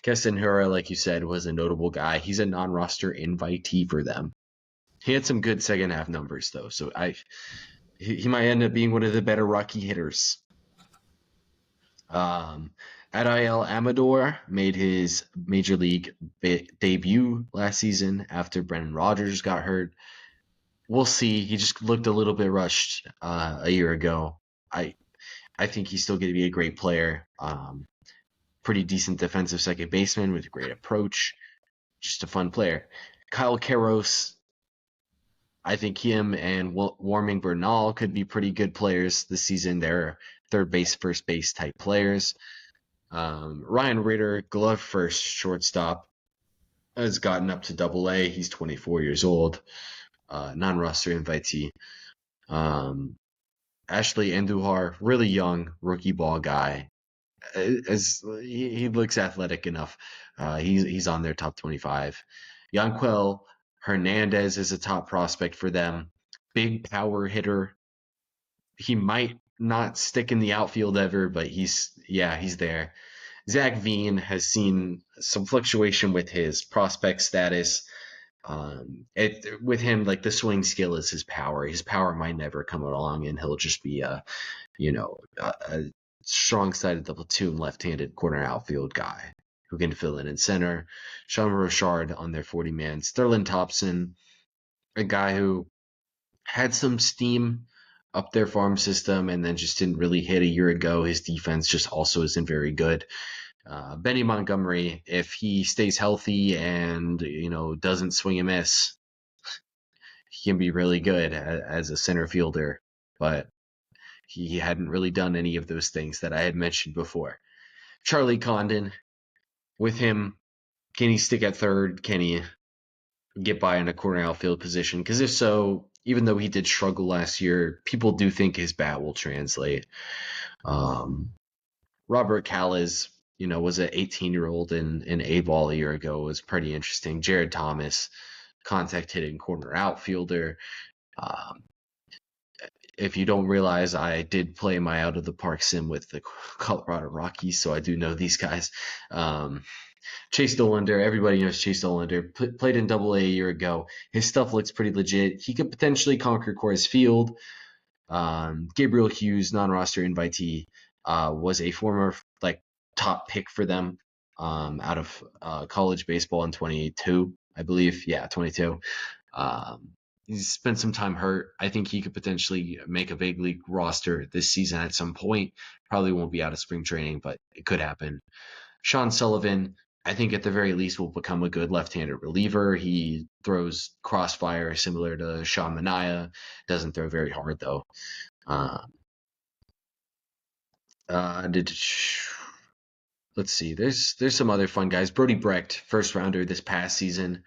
Keston Hura, like you said, was a notable guy. He's a non-roster invitee for them. He had some good second half numbers though, so he might end up being one of the better Rocky hitters. Adael Amador made his major league debut last season after Brendan Rodgers got hurt. We'll see. He just looked a little bit rushed a year ago. I I think he's still going to be a great player. Pretty decent defensive second baseman with a great approach. Just a fun player. Kyle Karros, I think him and Warming Bernal could be pretty good players this season. They're third base, first base type players. Ryan Ritter, glove first shortstop, has gotten up to Double A. He's 24 years old, non-roster invitee. Um, Ashley Andujar, really young rookie ball guy. As he looks athletic enough, he's on their top 25. Yanquel Hernandez is a top prospect for them. Big power hitter. He might not stick in the outfield ever, but he's there. Zach Veen has seen some fluctuation with his prospect status. With him, like the swing skill is his power. His power might never come along, and he'll just be a strong side of the platoon left-handed corner outfield guy who can fill in center. Sean Rochard on their 40-man. Sterling Thompson, a guy who had some steam up their farm system and then just didn't really hit a year ago. His defense just also isn't very good. Benny Montgomery, if he stays healthy and doesn't swing a miss, he can be really good as a center fielder. But he hadn't really done any of those things that I had mentioned before. Charlie Condon, with him, can he stick at third? Can he get by in a corner outfield position? Because if so, even though he did struggle last year, people do think his bat will translate. Robert Callis, was an 18-year-old in A-ball a year ago. It was pretty interesting. Jared Thomas, contact hitting corner outfielder. Um, if you don't realize, I did play my out of the park sim with the Colorado Rockies, so I do know these guys. Chase Dollander, everybody knows Chase Dollander, played in Double A year ago. His stuff looks pretty legit. He could potentially conquer Coors Field. Gabriel Hughes, non-roster invitee, was a former top pick for them out of college baseball in 22, I believe. Yeah, 22. He's spent some time hurt. I think he could potentially make a big league roster this season at some point. Probably won't be out of spring training, but it could happen. Sean Sullivan, I think at the very least will become a good left-handed reliever. He throws crossfire similar to Sean Manaea. Doesn't throw very hard though. Uh, let's see. There's some other fun guys. Brody Brecht, first rounder this past season.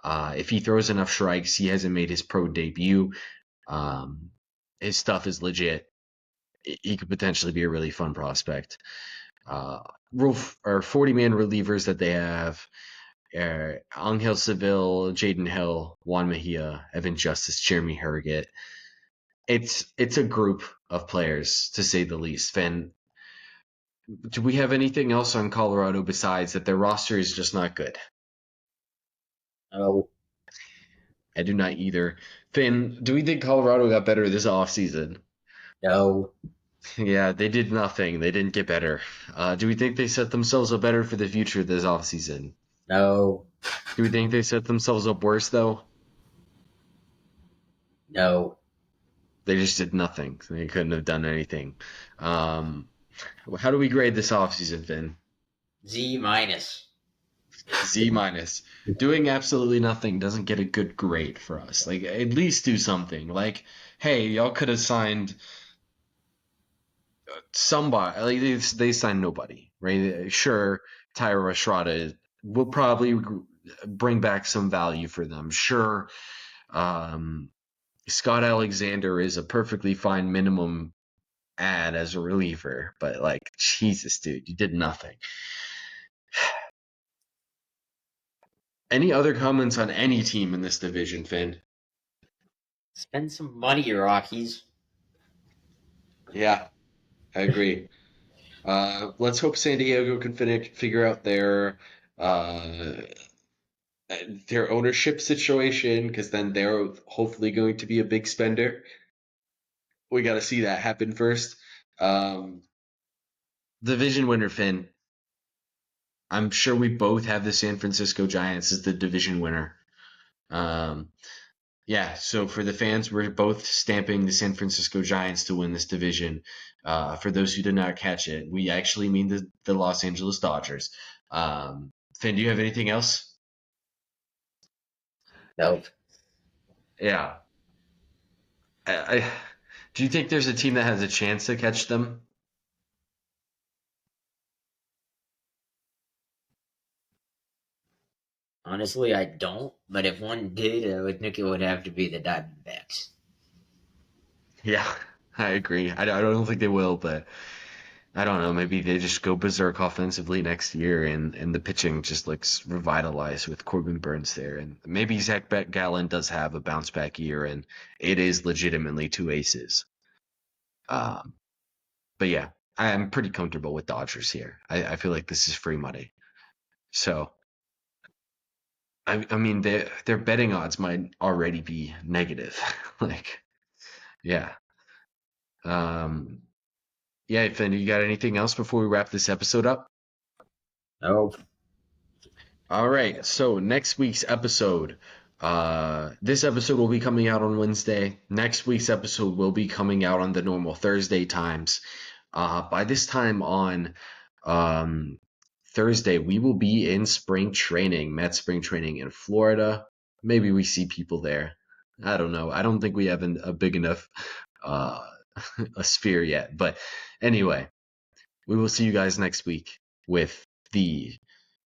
If he throws enough strikes, he hasn't made his pro debut. His stuff is legit. He could potentially be a really fun prospect. 40-man relievers that they have. Angel Seville, Jaden Hill, Juan Mejia, Evan Justice, Jeremy Herget. It's a group of players, to say the least. Finn, do we have anything else on Colorado besides that their roster is just not good? No, I do not either. Finn, do we think Colorado got better this offseason? no, Yeah, they did nothing. They didn't get better. Do we think they set themselves up better for the future this offseason? no, Do we think they set themselves up worse, though? no. They just did nothing. They couldn't have done anything. Um, how do we grade this offseason, Finn? Z minus. Z minus. Doing absolutely nothing doesn't get a good grade for us. Like, at least do something. Like, hey, y'all could have signed somebody. Like, they signed nobody, right? Sure, Tyra Estrada will probably bring back some value for them. Sure, um, Scott Alexander is a perfectly fine minimum ad as a reliever, but like, Jesus, dude, you did nothing. Any other comments on any team in this division, Finn? Spend some money, Rockies. Yeah, I agree. Let's hope San Diego can figure out uh, their ownership situation, because then they're hopefully going to be a big spender. We got to see that happen first. Um, Division winner, Finn. I'm sure we both have the San Francisco Giants as the division winner. Um, yeah, so for the fans, we're both stamping the San Francisco Giants to win this division. For those who did not catch it, we actually mean the Los Angeles Dodgers. Finn, do you have anything else? Nope. Yeah. Do you think there's a team that has a chance to catch them? Honestly, I don't. But if one did, I would think it would have to be the Diamondbacks. Yeah, I agree. I don't think they will, but I don't know. Maybe they just go berserk offensively next year, and the pitching just looks revitalized with Corbin Burns there, and maybe Zach Gallen does have a bounce back year, and it is legitimately two aces. Um, but yeah, I'm pretty comfortable with Dodgers here. I feel like this is free money. So I mean their betting odds might already be negative. Like yeah. Um, yeah, Finn, you got anything else before we wrap this episode up? Nope. All right, so next week's episode. This episode will be coming out on Wednesday. Next week's episode will be coming out on the normal Thursday times. By this time on um, Thursday, we will be in spring training, Met spring training in Florida. Maybe we see people there. I don't know. I don't think we have a big enough uh, a sphere yet. But anyway, we will see you guys next week with the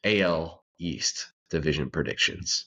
AL East division predictions.